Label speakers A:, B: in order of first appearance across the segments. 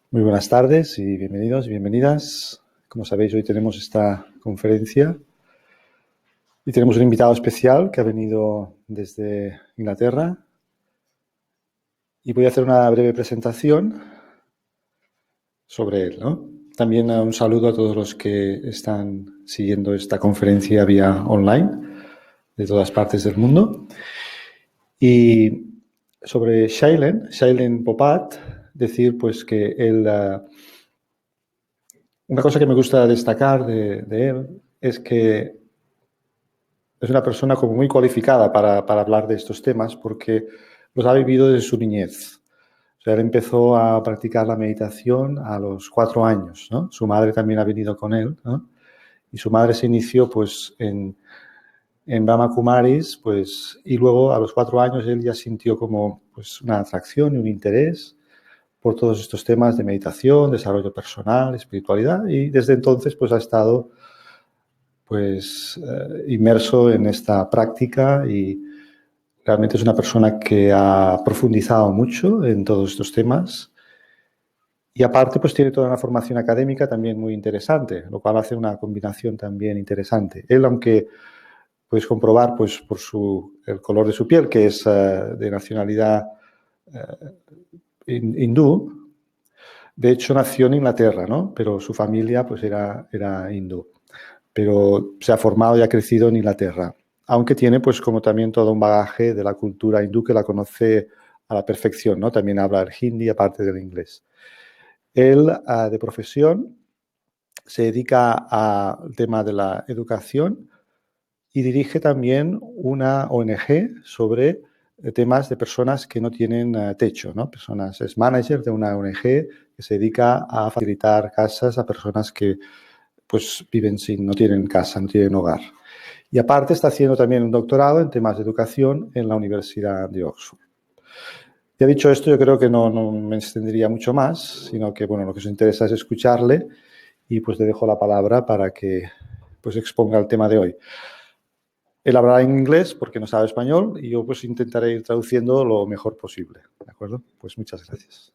A: Muy buenas tardes y bienvenidos y bienvenidas. Como sabéis, hoy tenemos esta conferencia y tenemos un invitado especial que ha venido desde Inglaterra y voy a hacer una breve presentación sobre él, ¿no? También un saludo a todos los que están siguiendo esta conferencia vía online de todas partes del mundo. Y sobre Shailen Popat, decir pues que él... Una cosa que me gusta destacar de él es que es una persona como muy cualificada para hablar de estos temas porque los ha vivido desde su niñez. O sea, él empezó a practicar la meditación a los 4 años, ¿no? Su madre también ha venido con él, ¿no? Y su madre se inició pues en Brahma Kumaris, pues, y luego a los 4 años él ya sintió como pues una atracción y un interés por todos estos temas de meditación, desarrollo personal, espiritualidad, y desde entonces pues ha estado pues inmerso en esta práctica y realmente es una persona que ha profundizado mucho en todos estos temas y aparte pues tiene toda una formación académica también muy interesante, lo cual hace una combinación también interesante. Él, aunque puedes comprobar pues por el color de su piel, que es de nacionalidad hindú. De hecho, nació en Inglaterra, ¿no? Pero su familia pues era hindú. Pero se ha formado y ha crecido en Inglaterra. Aunque tiene pues como también todo un bagaje de la cultura hindú que la conoce a la perfección, ¿no? También habla el hindi aparte del inglés. Él, de profesión, se dedica al tema de la educación y dirige también una ONG sobre temas de personas que no tienen techo, ¿no? Es manager de una ONG que se dedica a facilitar casas a personas que pues viven no tienen casa, no tienen hogar. Y aparte está haciendo también un doctorado en temas de educación en la Universidad de Oxford. Ya dicho esto, yo creo que no me extendería mucho más, sino que bueno, lo que os interesa es escucharle y pues le dejo la palabra para que pues exponga el tema de hoy. Él hablará en inglés porque no sabe español y yo pues intentaré ir traduciendo lo mejor posible, ¿de acuerdo? Pues muchas gracias.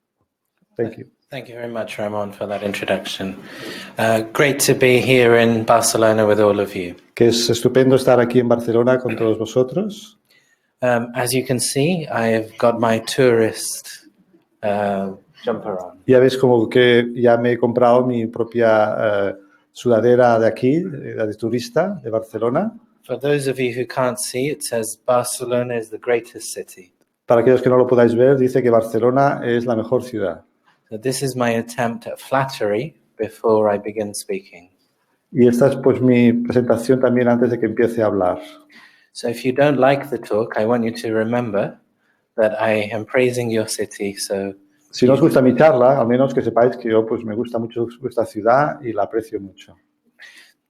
A: Thank you.
B: Thank you very much, Ramon, for that introduction. Great to be here in Barcelona with all of you.
A: Que es estupendo estar aquí en Barcelona con todos vosotros.
B: As you can see, I've got my tourist jumper on.
A: Ya ves como que ya me he comprado mi propia sudadera de aquí, la de turista de Barcelona.
B: For those of you who can't see, it says Barcelona is the greatest city.
A: Para aquellos que no lo podáis ver, dice que Barcelona es la mejor ciudad.
B: So this is my attempt at flattery before I begin speaking.
A: Y esta es pues mi presentación también antes de que empiece a hablar.
B: So if you don't like the talk, I want you to remember that I am praising your city. So
A: si no os gusta mi charla, al menos que sepáis que yo pues me gusta mucho vuestra ciudad y la aprecio mucho.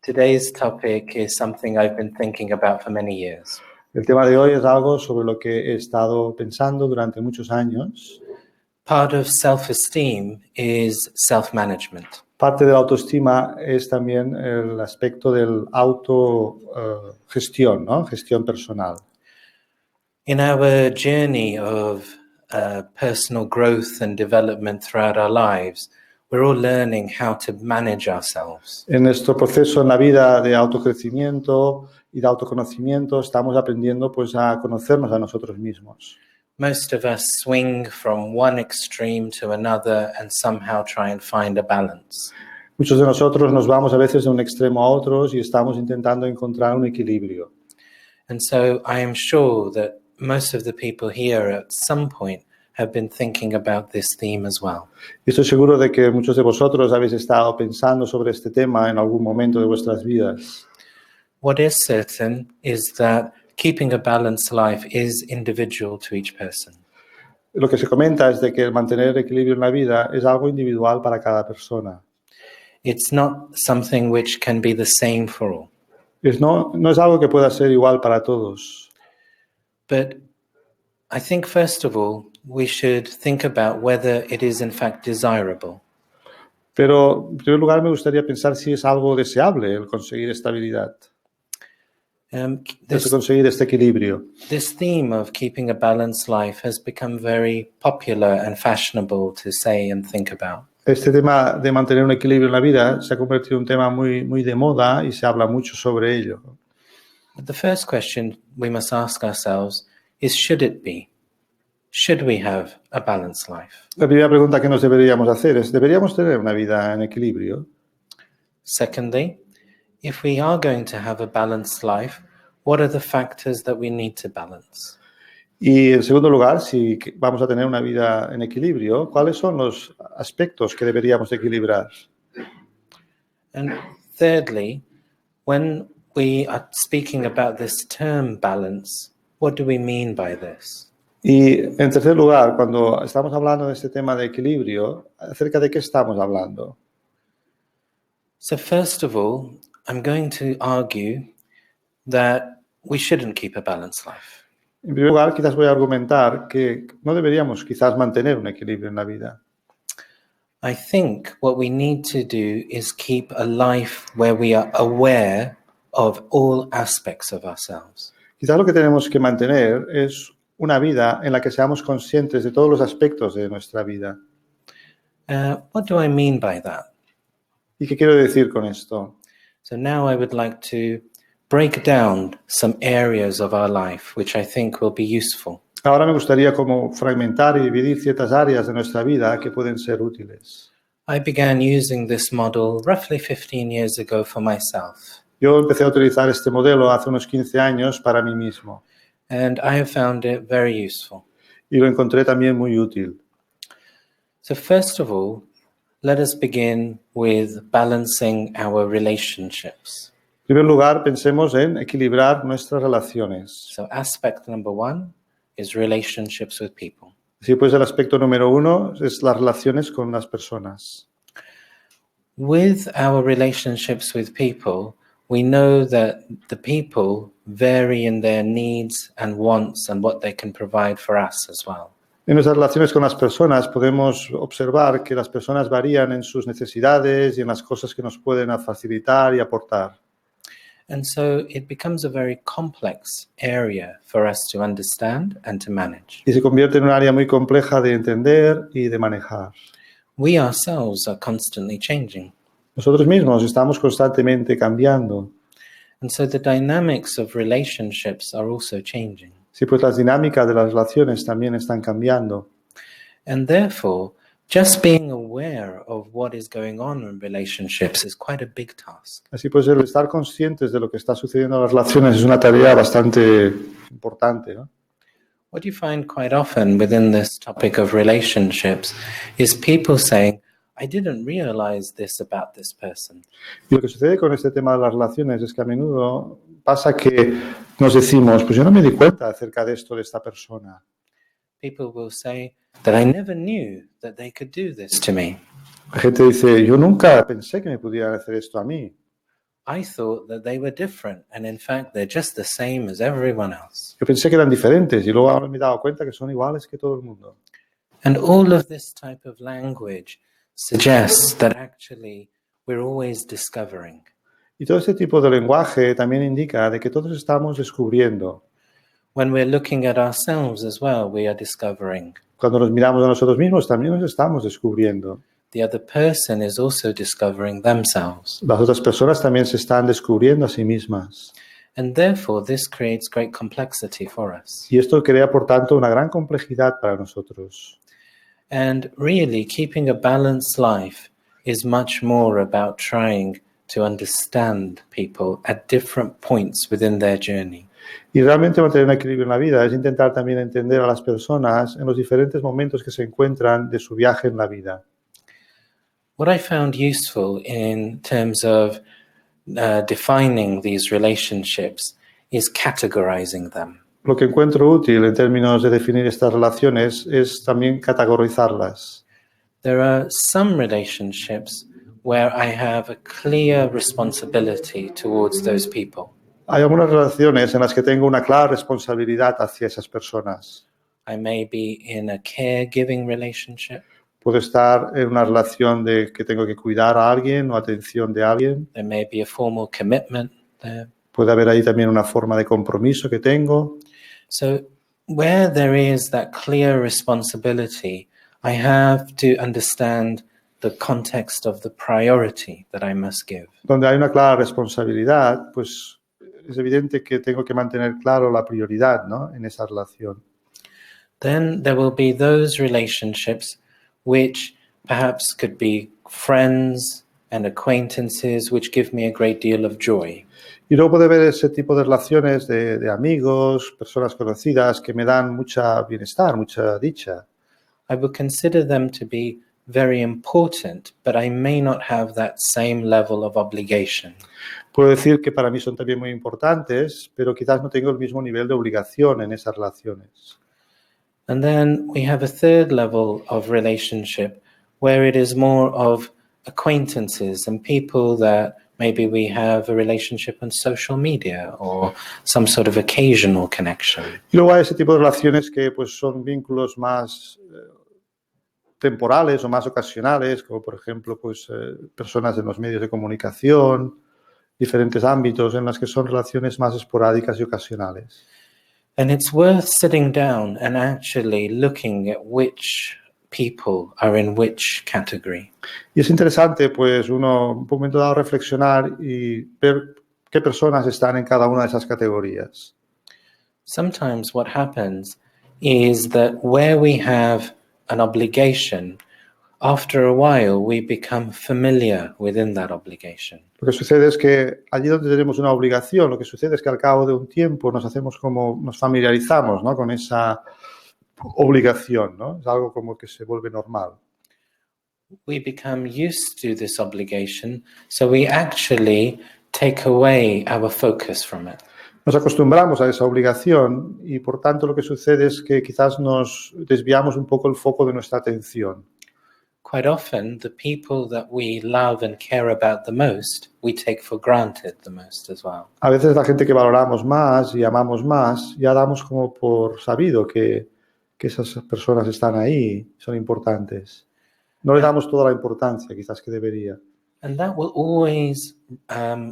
B: Today's topic is something I've been thinking about for many years.
A: El tema de hoy es algo sobre lo que he estado pensando durante muchos años.
B: Part of self-esteem is self-management.
A: Parte de la autoestima es también el aspecto del autogestión, ¿no? Gestión personal.
B: In our journey of personal growth and development throughout our lives, we're all learning how to manage ourselves.
A: En nuestro proceso en la vida de autocrecimiento y de autoconocimiento estamos aprendiendo pues a conocernos a nosotros mismos.
B: Most of us swing from one extreme to another and somehow try and find a balance.
A: Muchos de nosotros nos vamos a veces de un extremo a otro y estamos intentando encontrar un equilibrio.
B: And so I am sure that most of the people here at some point have been thinking about this theme as well.
A: Y estoy seguro de que muchos de vosotros habéis estado pensando sobre este tema en algún momento de vuestras vidas.
B: What is certain is that keeping a balanced life is individual to each person.
A: Lo que se comenta es de que el mantener equilibrio en la vida es algo individual para cada persona.
B: It's not something which can be the same for all.
A: No es algo que pueda ser igual para todos.
B: But I think, first of all, we should think about whether it is in fact desirable.
A: Pero, en primer lugar, me gustaría pensar si es algo deseable el conseguir estabilidad, conseguir este equilibrio.
B: This theme of keeping a balanced life has become very popular and fashionable to say and think about.
A: Este tema de mantener un equilibrio en la vida se ha convertido en un tema muy de moda y se habla mucho sobre ello.
B: But the first question we must ask ourselves is, should it be? Should we have a balanced life?
A: La primera pregunta que nos deberíamos hacer es, ¿deberíamos tener una vida en equilibrio?
B: Secondly, if we are going to have a balanced life, what are the factors that we need to balance?
A: Y en segundo lugar, si vamos a tener una vida en equilibrio, ¿cuáles son los aspectos que deberíamos equilibrar?
B: And thirdly, when we are speaking about this term balance, what do we mean by this?
A: Y en tercer lugar, cuando estamos hablando de este tema de equilibrio, ¿acerca de qué estamos hablando?
B: So first of all, I'm going to argue that we shouldn't keep a balanced life.
A: En primer lugar, quizás voy a argumentar que no deberíamos quizás mantener un equilibrio en la vida.
B: I think what we need to do is keep a life where we are aware of all aspects of ourselves.
A: Quizás lo que tenemos que mantener es una vida en la que seamos conscientes de todos los aspectos de nuestra vida.
B: What do I mean by that?
A: ¿Y qué quiero decir con esto?
B: So now I would like to break down some areas of our life which I think will be useful.
A: Ahora me gustaría como fragmentar y dividir ciertas áreas de nuestra vida que pueden ser útiles.
B: I began using this model roughly 15 years ago for myself.
A: Yo empecé a utilizar este modelo hace unos 15 años para mí mismo.
B: And I have found it very useful.
A: Y lo encontré también muy útil.
B: So first of all, let us begin with balancing our relationships.
A: En primer lugar, pensemos en equilibrar nuestras relaciones.
B: So aspect number one is relationships with people.
A: Así pues, el aspecto número 1 es las relaciones con las personas.
B: With our relationships with people, we know that the people vary in their needs and wants and what they can provide for us as well.
A: En nuestras relaciones con las personas podemos observar que las personas varían en sus necesidades y en las cosas que nos pueden facilitar y aportar.
B: And so it becomes a very complex area for us to understand and to manage.
A: Y se convierte en un área muy compleja de entender y de manejar.
B: We ourselves are constantly changing.
A: Nosotros mismos estamos constantemente cambiando.
B: And so the dynamics of relationships are also changing.
A: Sí, pues las dinámicas de las relaciones también están cambiando.
B: And therefore, just being aware of what is going on in relationships is quite a big task.
A: Así pues, el estar conscientes de lo que está sucediendo en las relaciones es una tarea bastante importante, ¿no?
B: What you find quite often within this topic of relationships is people saying, I didn't realize this about this person.
A: Y lo que sucede con este tema de las relaciones es que a menudo pasa que nos decimos, pues yo no me di cuenta acerca de esto de esta persona.
B: People will say that I never knew that they could do this to me.
A: La gente dice, yo nunca pensé que me pudieran hacer esto a mí.
B: I thought that they were different, and in fact, they're just the same as everyone else.
A: Yo pensé que eran diferentes y luego ahora me he dado cuenta que son iguales que todo el mundo.
B: And all of this type of language suggests that actually we're always discovering.
A: Y todo este tipo de lenguaje también indica de que todos estamos descubriendo.
B: When we're looking at ourselves as well, we are discovering.
A: Cuando nos miramos a nosotros mismos también nos estamos descubriendo.
B: The other person is also discovering themselves.
A: Las otras personas también se están descubriendo a sí mismas.
B: And therefore, this creates great complexity for us.
A: Y esto crea, por tanto, una gran complejidad para nosotros.
B: And really, keeping a balanced life is much more about trying to understand people at different points within their journey.
A: Y realmente mantener un equilibrio en la vida es intentar también entender a las personas en los diferentes momentos que se encuentran de su viaje en la vida.
B: What I found useful in terms of defining these relationships is categorizing them.
A: Lo que encuentro útil en términos de definir estas relaciones es también categorizarlas.
B: There are some relationships where I have a clear responsibility towards those people.
A: Hay algunas relaciones en las que tengo una clara responsabilidad hacia esas personas.
B: I may be in a caregiving relationship.
A: Puedo estar en una relación de que tengo que cuidar a alguien o atención de alguien.
B: There may be a formal commitment there.
A: Puede haber ahí también una forma de compromiso que tengo.
B: So where there is that clear responsibility, I have to understand the context of the priority that I must give.
A: Donde hay una clara responsabilidad, pues es evidente que tengo que mantener claro la prioridad, ¿no? En esa relación.
B: Then there will be those relationships which perhaps could be friends and acquaintances which give me a great deal of joy.
A: Y luego puede haber ese tipo de relaciones de amigos, personas conocidas que me dan mucha bienestar, mucha dicha.
B: I will consider them to be very important, but I may not have that same level of obligation.
A: Puedo decir que para mí son también muy importantes, pero quizás no tengo el mismo nivel de obligación en esas relaciones.
B: And then we have a third level of relationship where it is more of acquaintances and people that maybe we have a relationship on social media or some sort of occasional connection.
A: Y luego hay ese tipo de relaciones que pues son vínculos más temporales o más ocasionales, como por ejemplo pues personas en los medios de comunicación, diferentes ámbitos en los que son relaciones más esporádicas y ocasionales.
B: And it's worth sitting down and actually looking at which people are in which category.
A: Y es interesante, pues, uno, un momento dado, reflexionar y ver qué personas están en cada una de esas categorías.
B: Sometimes what happens is that where we have an obligation, after a while we become familiar within that obligation.
A: Lo que sucede es que allí donde tenemos una obligación, lo que sucede es que al cabo de un tiempo nos familiarizamos, ¿no? Con esa obligación, ¿no? Es algo como que se vuelve normal.
B: We become used to this obligation, so we actually take away our focus from it.
A: Nos acostumbramos a esa obligación y por tanto lo que sucede es que quizás nos desviamos un poco el foco de nuestra atención.
B: Quite often, the people that we love and care about the most, we take for granted the most as well.
A: A veces la gente que valoramos más y amamos más, ya damos como por sabido que esas personas están ahí, son importantes. No le damos toda la importancia quizás que debería.
B: And that will always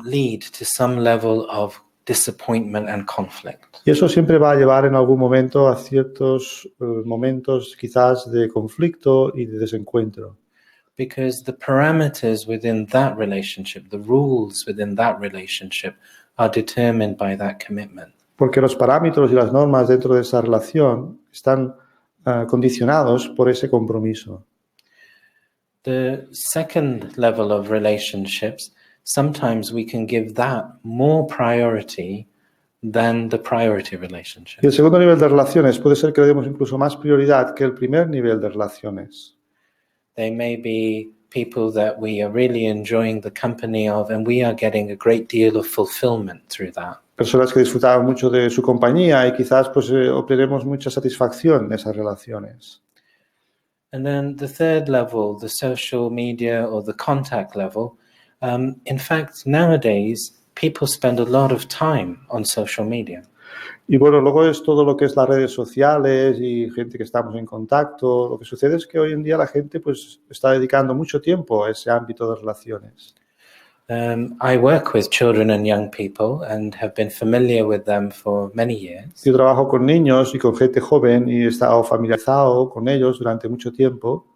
B: lead to some level of disappointment and conflict.
A: Y eso siempre va a llevar en algún momento a ciertos momentos quizás de conflicto y de desencuentro.
B: Because the parameters within that relationship, the rules within that relationship are determined by that commitment.
A: Porque los parámetros y las normas dentro de esa relación están condicionados por ese compromiso.
B: The second level of relationships, sometimes we can give that more priority than the priority relationship.
A: Y el segundo nivel de relaciones puede ser que le demos incluso más prioridad que el primer nivel de relaciones.
B: They may be people that we are really enjoying the company of, and we are getting a great deal of fulfillment through that.
A: Personas que disfrutaban mucho de su compañía y quizás pues obtenemos mucha satisfacción en esas relaciones.
B: And then the third level, the social media or the contact level, in fact, nowadays, people spend a lot of time on social media.
A: Y bueno, luego es todo lo que es las redes sociales y gente que estamos en contacto. Lo que sucede es que hoy en día la gente pues está dedicando mucho tiempo a ese ámbito de relaciones.
B: I work with children and young people and have been familiar with them for many years.
A: Yo trabajo con niños y con gente joven y he estado familiarizado con ellos durante mucho tiempo.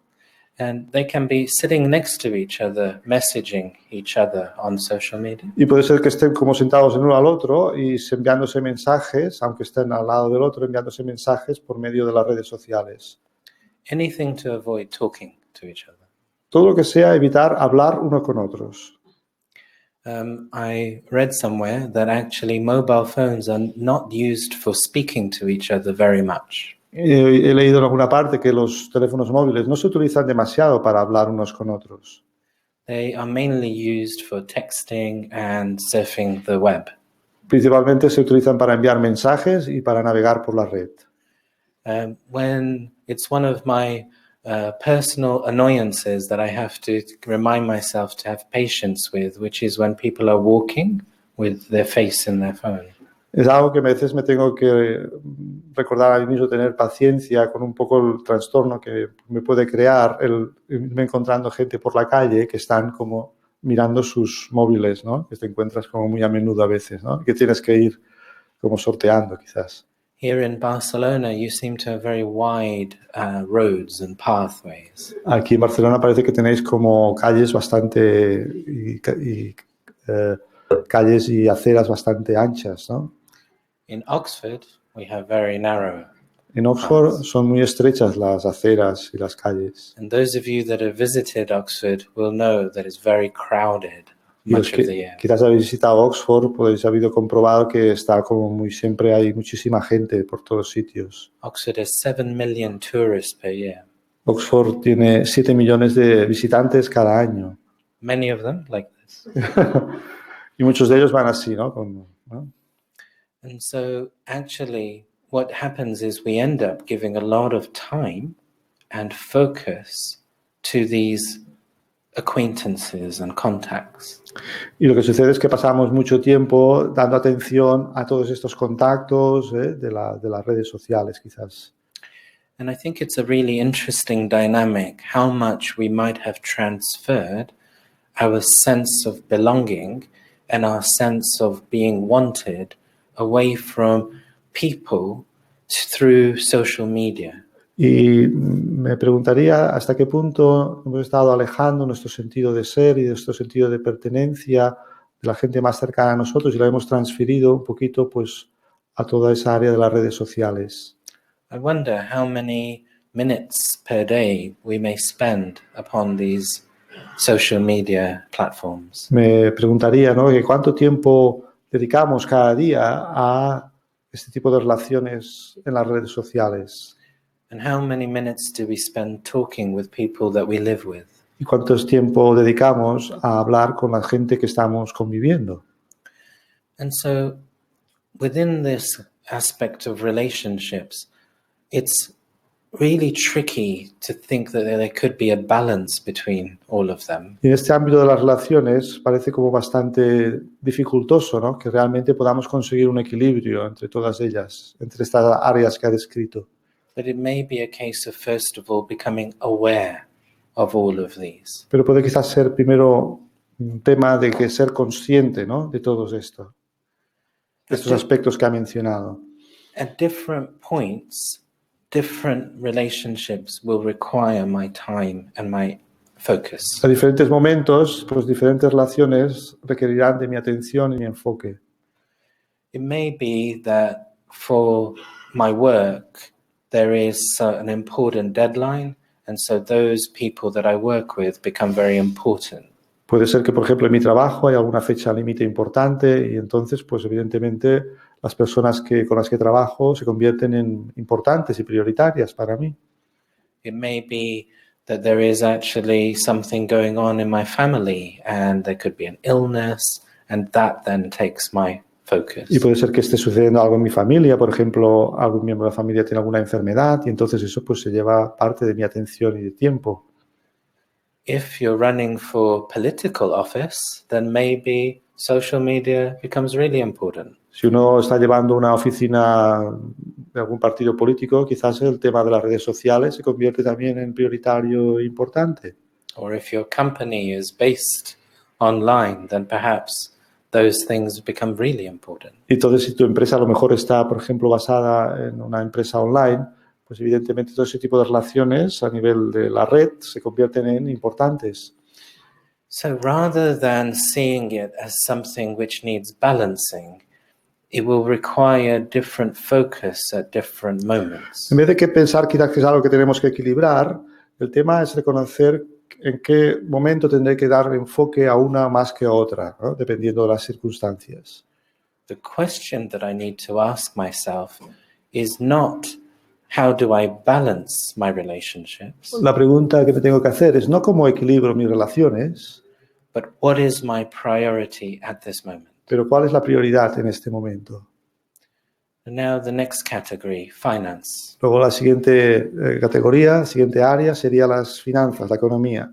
B: And they can be sitting next to each other, messaging each other on social media.
A: Y puede ser que estén como sentados el uno al otro y enviándose mensajes, aunque estén al lado del otro, enviándose mensajes por medio de las redes sociales.
B: Anything to avoid talking to each other.
A: Todo lo que sea evitar hablar uno con otros.
B: I read somewhere that actually mobile phones are not used for speaking to each other very much.
A: He leído en alguna parte que los teléfonos móviles no se utilizan demasiado para hablar unos con otros.
B: They are mainly used for texting and surfing the web.
A: Principalmente se utilizan para enviar mensajes y para navegar por la red.
B: When it's one of my personal annoyances that I have to remind myself to have patience with, which is when people are walking with their face in their phone.
A: Es algo que a veces me tengo que recordar a mí mismo, tener paciencia con un poco el trastorno que me puede crear el irme encontrando gente por la calle que están como mirando sus móviles, ¿no? Que te encuentras como muy a menudo a veces, ¿no? Que tienes que ir como sorteando quizás.
B: Here in Barcelona, you seem to have very wide roads and pathways.
A: Aquí en Barcelona parece que tenéis como calles bastante calles y aceras bastante anchas, ¿no?
B: In Oxford, we have very narrow.
A: En Oxford son muy estrechas las aceras y las calles.
B: And those of you that have visited Oxford will know that it's very crowded
A: Y los
B: much of the
A: que
B: year.
A: quizás habéis visitado Oxford, podéis haber comprobado que está como muy siempre hay muchísima gente por todos sitios.
B: Oxford has 7 million tourists per year.
A: Oxford tiene 7 millones de visitantes cada año.
B: Many of them like this.
A: Y muchos de ellos van así, ¿no? ¿no?
B: And so actually what happens is we end up giving a lot of time and focus to these acquaintances and contacts.
A: Y lo que sucede es que pasamos mucho tiempo dando atención a todos estos contactos de las redes sociales, quizás.
B: And I think it's a really interesting dynamic how much we might have transferred our sense of belonging and our sense of being wanted away from people through social media.
A: Y me preguntaría hasta qué punto hemos estado alejando nuestro sentido de ser y nuestro sentido de pertenencia de la gente más cercana a nosotros y lo hemos transferido un poquito pues a toda esa área de las redes sociales.
B: I wonder how many minutes per day we may spend upon these social media platforms.
A: Me preguntaría, ¿no? Que ¿cuánto tiempo dedicamos cada día a este tipo de relaciones en las redes sociales?
B: And how many minutes do we spend talking with people that we live with?
A: ¿Y cuánto tiempo dedicamos a hablar con la gente que estamos conviviendo?
B: And so within this aspect of relationships, it's really tricky to think that there could be a balance between all of them.
A: Y en este ámbito de las relaciones parece como bastante dificultoso, ¿no? Que realmente podamos conseguir un equilibrio entre todas ellas, entre estas áreas que ha descrito.
B: But it may be a case of, first of all, becoming aware of all of these.
A: Pero puede quizás ser primero un tema de que ser consciente, ¿no? De todos estos aspectos que ha mencionado.
B: At different points, different relationships will require my time and my focus.
A: A diferentes momentos, pues diferentes relaciones requerirán de mi atención y mi enfoque.
B: It may be that for my work, there is an important deadline, and so those people that I work with become very important.
A: Puede ser que, por ejemplo, en mi trabajo hay alguna fecha límite importante y entonces, pues evidentemente, las personas con las que trabajo se convierten en importantes y prioritarias para mí.
B: It may be that there is actually something going on in my family, and there could be an illness, and that then takes my focus.
A: Y puede ser que esté sucediendo algo en mi familia, por ejemplo, algún miembro de la familia tiene alguna enfermedad y entonces eso pues se lleva parte de mi atención y de tiempo.
B: If you're running for political office, then maybe social media becomes really important.
A: Si uno está llevando una oficina de algún partido político, quizás el tema de las redes sociales se convierte también en prioritario e importante.
B: Or if your company is based online, then perhaps those things become really important.
A: Entonces, si tu empresa a lo mejor está, por ejemplo, basada en una empresa online, pues evidentemente todo ese tipo de relaciones a nivel de la red se convierten en importantes.
B: So rather than seeing it as something which needs balancing, it will require different focus at different moments.
A: En vez de que pensar quizás que es algo que tenemos que equilibrar, el tema es reconocer en qué momento tendré que dar enfoque a una más que a otra, ¿no? Dependiendo de las circunstancias.
B: The question that I need to ask myself is not how do I balance my relationships,
A: La pregunta que me tengo que hacer es no cómo equilibro mis relaciones,
B: but what is my priority at this moment?
A: pero cuál es la prioridad en este momento.
B: And now the next category, finance.
A: Luego la siguiente categoría, siguiente área sería las finanzas, la economía.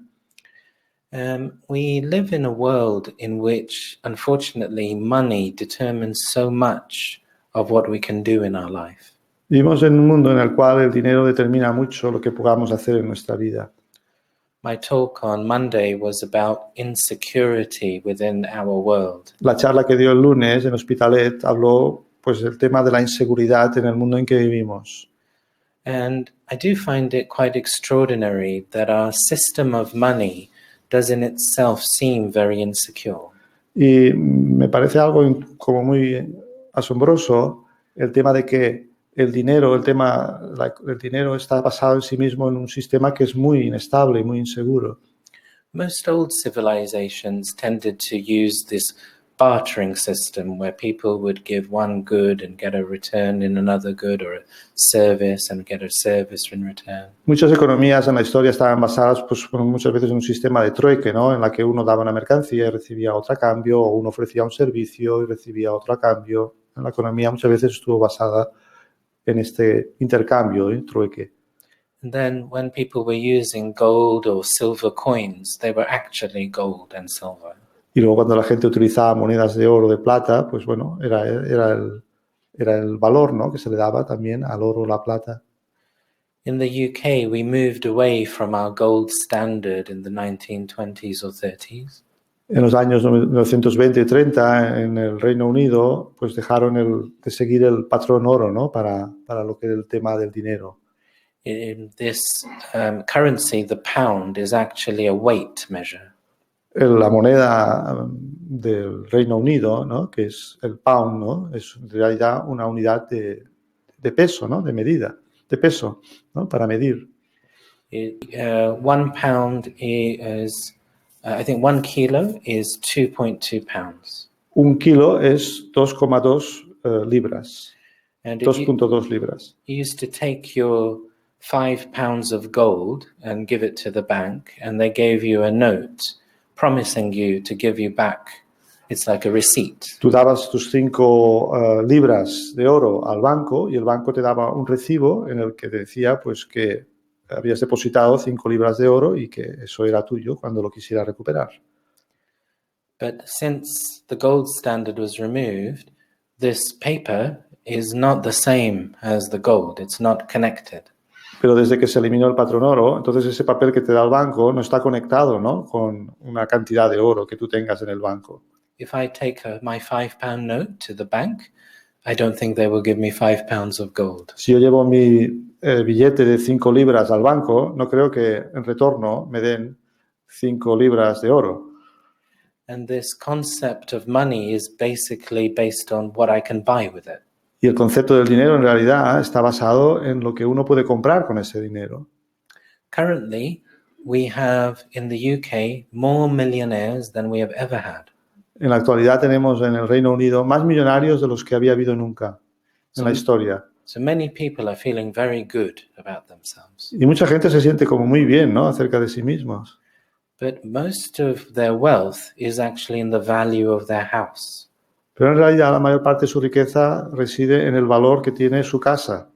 B: We live in a world in which, unfortunately, money determines so much of what we can do in our life.
A: Vivimos en un mundo en el cual el dinero determina mucho lo que podamos hacer en nuestra vida.
B: My talk on Monday was about insecurity within our world.
A: La charla que dio el lunes en Hospitalet habló pues el tema de la inseguridad en el mundo en que vivimos.
B: And I do find it quite extraordinary that our system of money does in itself seem very insecure.
A: Y me parece algo como muy asombroso el tema de que el dinero está basado en sí mismo en un sistema que es muy inestable y muy inseguro.
B: Most old civilizations tended to use this bartering system where people would give one good and get a return in another good, or a service and get a service in return.
A: Muchas economías en la historia estaban basadas pues, muchas veces en un sistema de trueque, ¿no? En la que uno daba una mercancía y recibía otra a cambio, o uno ofrecía un servicio y recibía otro a cambio. La economía muchas veces estuvo basada en este intercambio, trueque.
B: And then when people were using gold or silver coins, they were actually gold and silver.
A: Y luego cuando la gente utilizaba monedas de oro o de plata, pues bueno, era el valor, ¿no? Que se le daba también al oro o la plata.
B: In the UK, we moved away from our gold standard in the 1920s or 30s.
A: En los años 1920 y 30, en el Reino Unido, pues dejaron de seguir el patrón oro, ¿no? Para lo que es el tema del dinero.
B: In this currency, the pound is actually a weight measure.
A: La moneda del Reino Unido, ¿no? Que es el pound, ¿no? Es en realidad una unidad de peso, ¿no? De medida, de peso, ¿no? Para medir.
B: 1 pound is, I think 1 kilo is 2.2 pounds.
A: Un kilo es 2,2 libras.
B: And
A: 2.2 libras.
B: You used to take your 5 pounds of gold and give it to the bank, and they gave you a note promising you to give you back. It's like a receipt.
A: Tú dabas tus 5 libras de oro al banco y el banco te daba un recibo en el que te decía pues que habías depositado 5 libras de oro y que eso era tuyo cuando lo quisieras recuperar.
B: But since the gold standard was removed, this paper is not the same as the gold. It's not connected.
A: Pero desde que se eliminó el patrón oro, entonces ese papel que te da el banco no está conectado, ¿no? Con una cantidad de oro que tú tengas en el banco.
B: If I take my 5 pound note to the bank, I don't think they will give me 5 pounds of gold.
A: Si yo llevo mi billete de 5 libras al banco, no creo que en retorno me den 5 libras de oro.
B: And this concept of money is basically based on what I can buy with it.
A: Y el concepto del dinero en realidad está basado en lo que uno puede comprar con ese dinero.
B: Currently, we have in the UK more millionaires than we have ever had.
A: En la actualidad tenemos en el Reino Unido más millonarios de los que había habido nunca en la historia.
B: So many people are feeling very good about themselves.
A: Y mucha gente se siente como muy bien, ¿no? Acerca de sí mismos.
B: But most of their wealth is actually in the value of their house.
A: Pero en realidad la mayor parte de su riqueza reside en el valor que tiene su casa.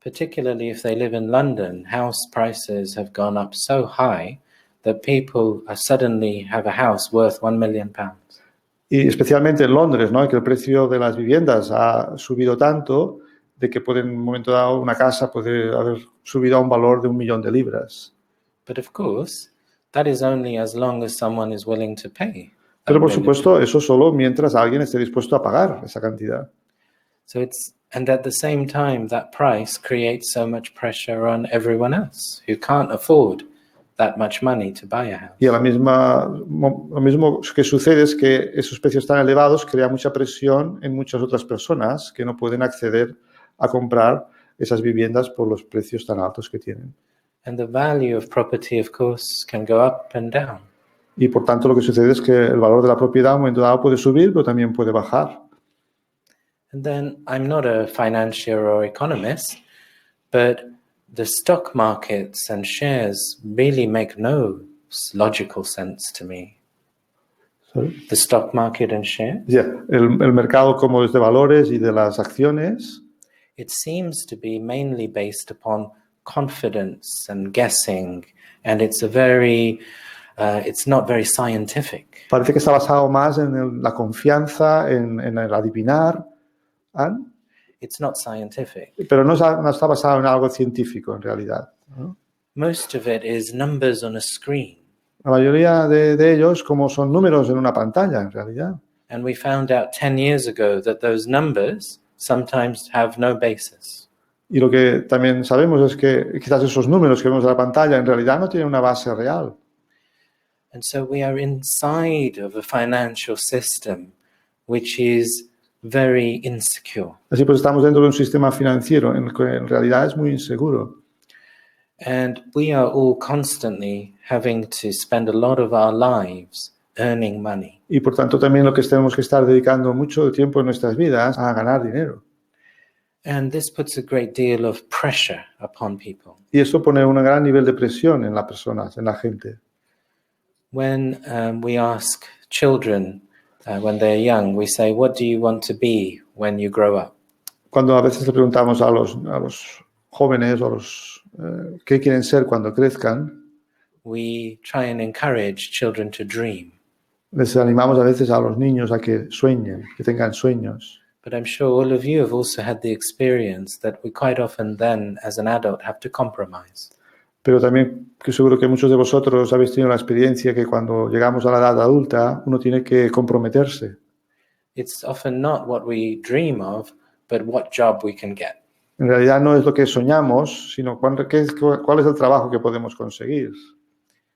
B: Particularly if they live in London, house prices have gone up so high that people suddenly have a house worth £1 million.
A: Y especialmente en Londres, ¿no? Que el precio de las viviendas ha subido tanto de que puede, en un momento dado una casa puede haber subido a un valor de 1 millón de libras.
B: But of course, that is only as long as someone is willing to pay.
A: Pero por supuesto, eso solo mientras alguien esté dispuesto a pagar esa cantidad.
B: And at the same time, that price creates so much pressure on everyone else who can't afford that much money to buy a house.
A: Y lo mismo que sucede es que esos precios tan elevados crea mucha presión en muchas otras personas que no pueden acceder a comprar esas viviendas por los precios tan altos que tienen.
B: And the value of property, of course, can go up and down.
A: Y por tanto lo que sucede es que el valor de la propiedad a un momento dado puede subir, pero también puede bajar.
B: And then I'm not a financier or economist, but the stock markets and shares really make no logical sense to me.
A: ¿Sabes?
B: The stock market and share?
A: Yeah. El mercado como es de valores y de las acciones,
B: it seems to be mainly based upon confidence and guessing, and it's not very scientific.
A: parece que está basado más en la confianza, en el adivinar.
B: It's not scientific.
A: Pero no está basado en algo científico en realidad, ¿no?
B: Most of it is numbers on a screen.
A: La mayoría de ellos como son números en una pantalla en realidad.
B: And we found out 10 years ago that those numbers sometimes have no basis.
A: Y lo que también sabemos es que quizás esos números que vemos en la pantalla en realidad no tienen una base real.
B: And so we are inside of a financial system which is very insecure.
A: Así pues estamos dentro de un sistema financiero en el que en realidad es muy inseguro.
B: And we are all constantly having to spend a lot of our lives earning money.
A: Y por tanto también lo que tenemos que estar dedicando mucho tiempo en nuestras vidas a ganar dinero.
B: And this puts a great deal of pressure upon people.
A: Y esto pone un gran nivel de presión en las personas, en la gente.
B: When we ask children when they're young, we say, what do you want to be when you grow up?
A: Cuando a veces le preguntamos a los jóvenes o a los qué quieren ser cuando crezcan,
B: We try and encourage children to dream.
A: les animamos a veces a los niños a que sueñen, que tengan sueños.
B: But I'm sure all of you have also had the experience that we quite often then, as an adult, have to compromise.
A: Pero también que seguro que muchos de vosotros habéis tenido la experiencia que cuando llegamos a la edad adulta uno tiene que comprometerse.
B: It's often not what we dream of, but what job we can get.
A: En realidad no es lo que soñamos, sino cuál es el trabajo que podemos conseguir.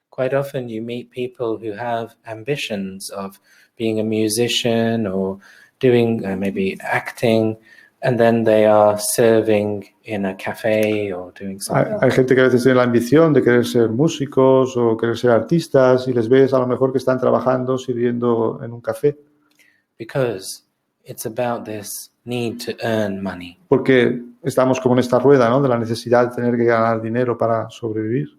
B: Quite often you meet people who have ambitions of being a musician or doing maybe acting, and then they are serving in a cafe or doing something.
A: Hay gente que a veces tiene la ambición de querer ser músicos o querer ser artistas y les ves a lo mejor que están trabajando sirviendo en un café.
B: Because it's about this need to earn money.
A: Porque estamos como en esta rueda, ¿no? De la necesidad de tener que ganar dinero para sobrevivir.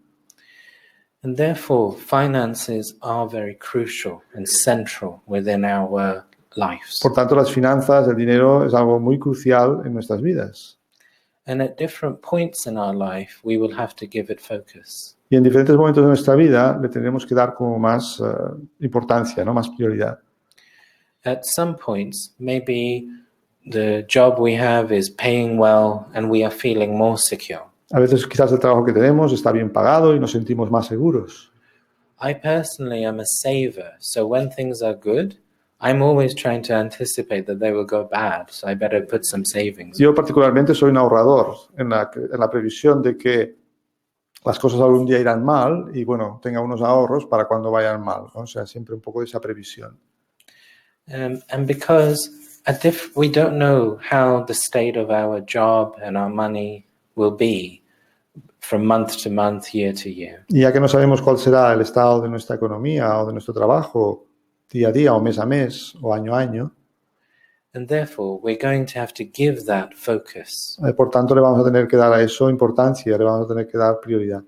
B: And therefore, finances are very crucial and central within our lives.
A: Por tanto, las finanzas, el dinero es algo muy crucial en nuestras vidas.
B: And at different points in our life, we will have to give it focus.
A: Y en diferentes momentos de nuestra vida le tendremos que dar como más importancia, ¿no? Más prioridad.
B: At some points, maybe the job we have is paying well and we are feeling more secure.
A: A veces quizás el trabajo que tenemos está bien pagado y nos sentimos más seguros.
B: I personally am a saver, so when things are good, I'm always trying to anticipate that they will go bad, so I better put some savings.
A: Yo particularmente soy un ahorrador en la previsión de que las cosas algún día irán mal y bueno, tenga unos ahorros para cuando vayan mal, ¿no? O sea, siempre un poco de esa previsión.
B: And because we don't know how the state of our job and our money will be from month to month, year to year.
A: Y ya que no sabemos cuál será el estado de nuestra economía o de nuestro trabajo día a día o mes a mes o año a año,
B: And therefore, we're going to have to give that focus.
A: por tanto le vamos a tener que dar a eso importancia, le vamos a tener que dar prioridad.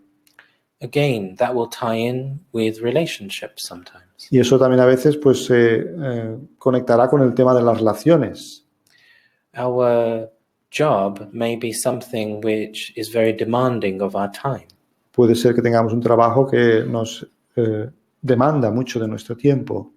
B: Again, that will tie in with relationships sometimes.
A: Y eso también a veces pues se conectará con el tema de las relaciones.
B: Our job may be something which is very demanding of our time.
A: Puede ser que tengamos un trabajo que nos demanda mucho de nuestro tiempo.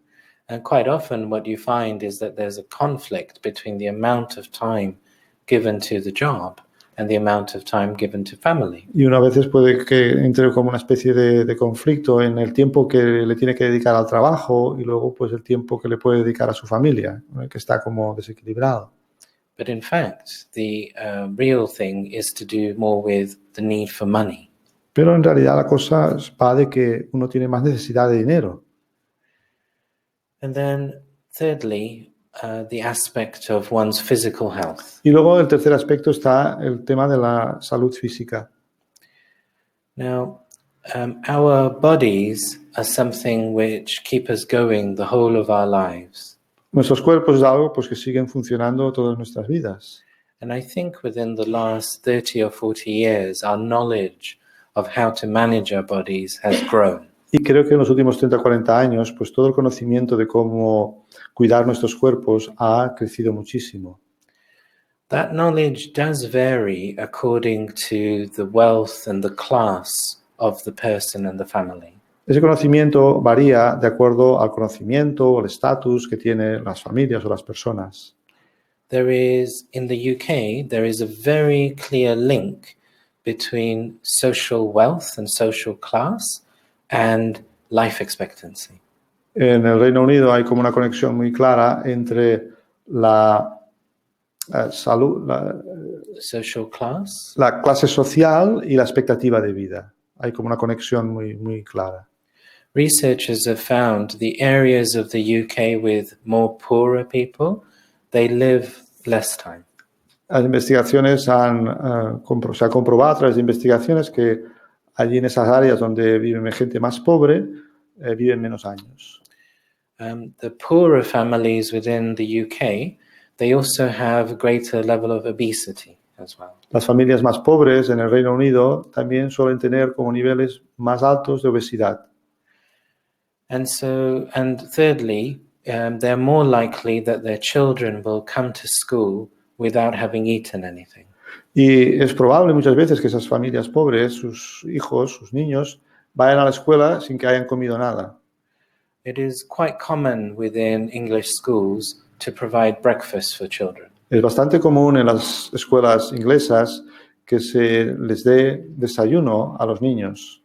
B: And quite often what you find is that there's a conflict between the amount of time given to the job and the amount of time given to family.
A: Y una veces puede que entre como una especie de conflicto en el tiempo que le tiene que dedicar al trabajo y luego pues el tiempo que le puede dedicar a su familia, ¿no? Que está como desequilibrado.
B: But in fact, the real thing is to do more with the need for money.
A: Pero en realidad la cosa va de que uno tiene más necesidad de dinero.
B: And then thirdly, the aspect of one's physical health.
A: Y luego el tercer aspecto está el tema de la salud física.
B: Now, our bodies are something which keep us going the whole of our lives.
A: Nuestros cuerpos es algo pues, que siguen funcionando todas nuestras vidas.
B: And I think within the last 30 or 40 years, our knowledge of how to manage our bodies has grown.
A: Y creo que en los últimos 30 o 40 años, pues todo el conocimiento de cómo cuidar nuestros cuerpos ha crecido muchísimo.
B: That knowledge does vary according to the wealth and the class of the person and the family.
A: Ese conocimiento varía de acuerdo al conocimiento o el estatus que tienen las familias o las personas.
B: There is, in the UK, there is a very clear link between social wealth and social class and life expectancy.
A: En el Reino Unido hay como una conexión muy clara entre la salud,
B: social class.
A: la clase social y la expectativa de vida. Hay como una conexión muy, muy clara.
B: Researchers have found the areas of the UK with more poorer people, they live less time.
A: Las investigaciones se ha comprobado a través de investigaciones que allí en esas áreas donde vive gente más pobre, viven menos años.
B: The poorer families within the UK, they also have a greater level of obesity as well.
A: Las familias más pobres en el Reino Unido también suelen tener como niveles más altos de obesidad.
B: And thirdly, they're more likely that their children will come to school without having eaten anything.
A: Y es probable muchas veces que esas familias pobres, sus hijos, sus niños, vayan a la escuela sin que hayan comido nada.
B: It is quite common within English schools to provide breakfast for children.
A: Es bastante común en las escuelas inglesas que se les dé desayuno a los niños.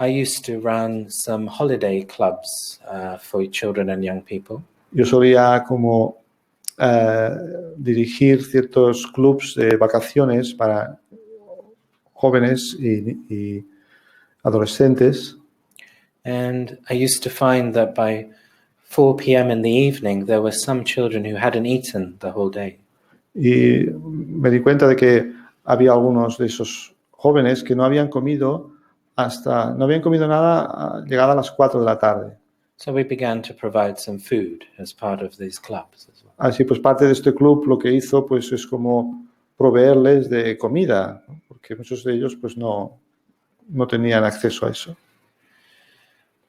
B: I used to run some holiday clubs for children and young people.
A: Yo solía como dirigir ciertos clubs de vacaciones para jóvenes y adolescentes.
B: And I used to find that by 4 p.m. in the evening, there were some children who hadn't eaten the whole day.
A: Y me di cuenta de que había algunos de esos jóvenes que no habían comido nada llegada a las 4 de la tarde.
B: So we began to provide some food as part of these clubs as well.
A: Así pues parte de este club lo que hizo pues es como proveerles de comida, ¿no? Porque muchos de ellos pues no tenían acceso a eso.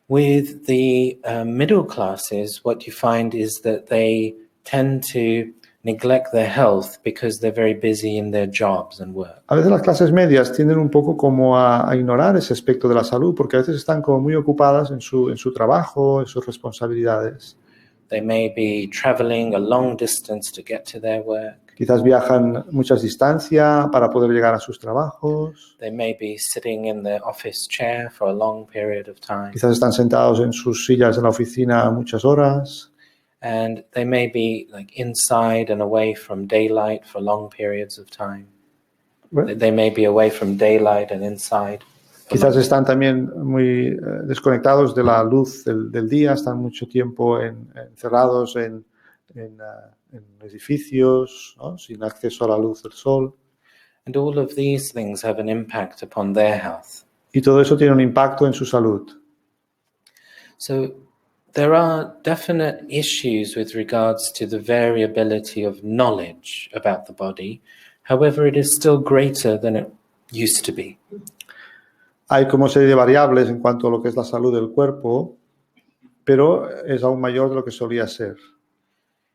B: With the middle classes, what you find is that they tend to neglect their health because they're very busy in their jobs and work.
A: A veces las clases medias tienden un poco como a ignorar ese aspecto de la salud porque a veces están como muy ocupadas en su trabajo, en sus responsabilidades.
B: They may be traveling a long distance to get to their work.
A: Quizás viajan muchas distancias para poder llegar a sus trabajos.
B: They may be sitting in their office chair for a long period of time.
A: Quizás están sentados en sus sillas en la oficina muchas horas.
B: And they may be like inside and away from daylight for long periods of time.
A: Bueno,
B: They may be away from daylight and inside.
A: quizás están también muy desconectados de la luz del día, están mucho tiempo encerrados en edificios, ¿no? Sin acceso a la luz del sol.
B: And all of these things have an impact upon their health.
A: Y todo eso tiene un impacto en su salud.
B: So there are definite issues with regards to the variability of knowledge about the body. However, it is still greater than it used to be.
A: Hay como serie de variables en cuanto a lo que es la salud del cuerpo, pero es aún mayor de lo que solía ser.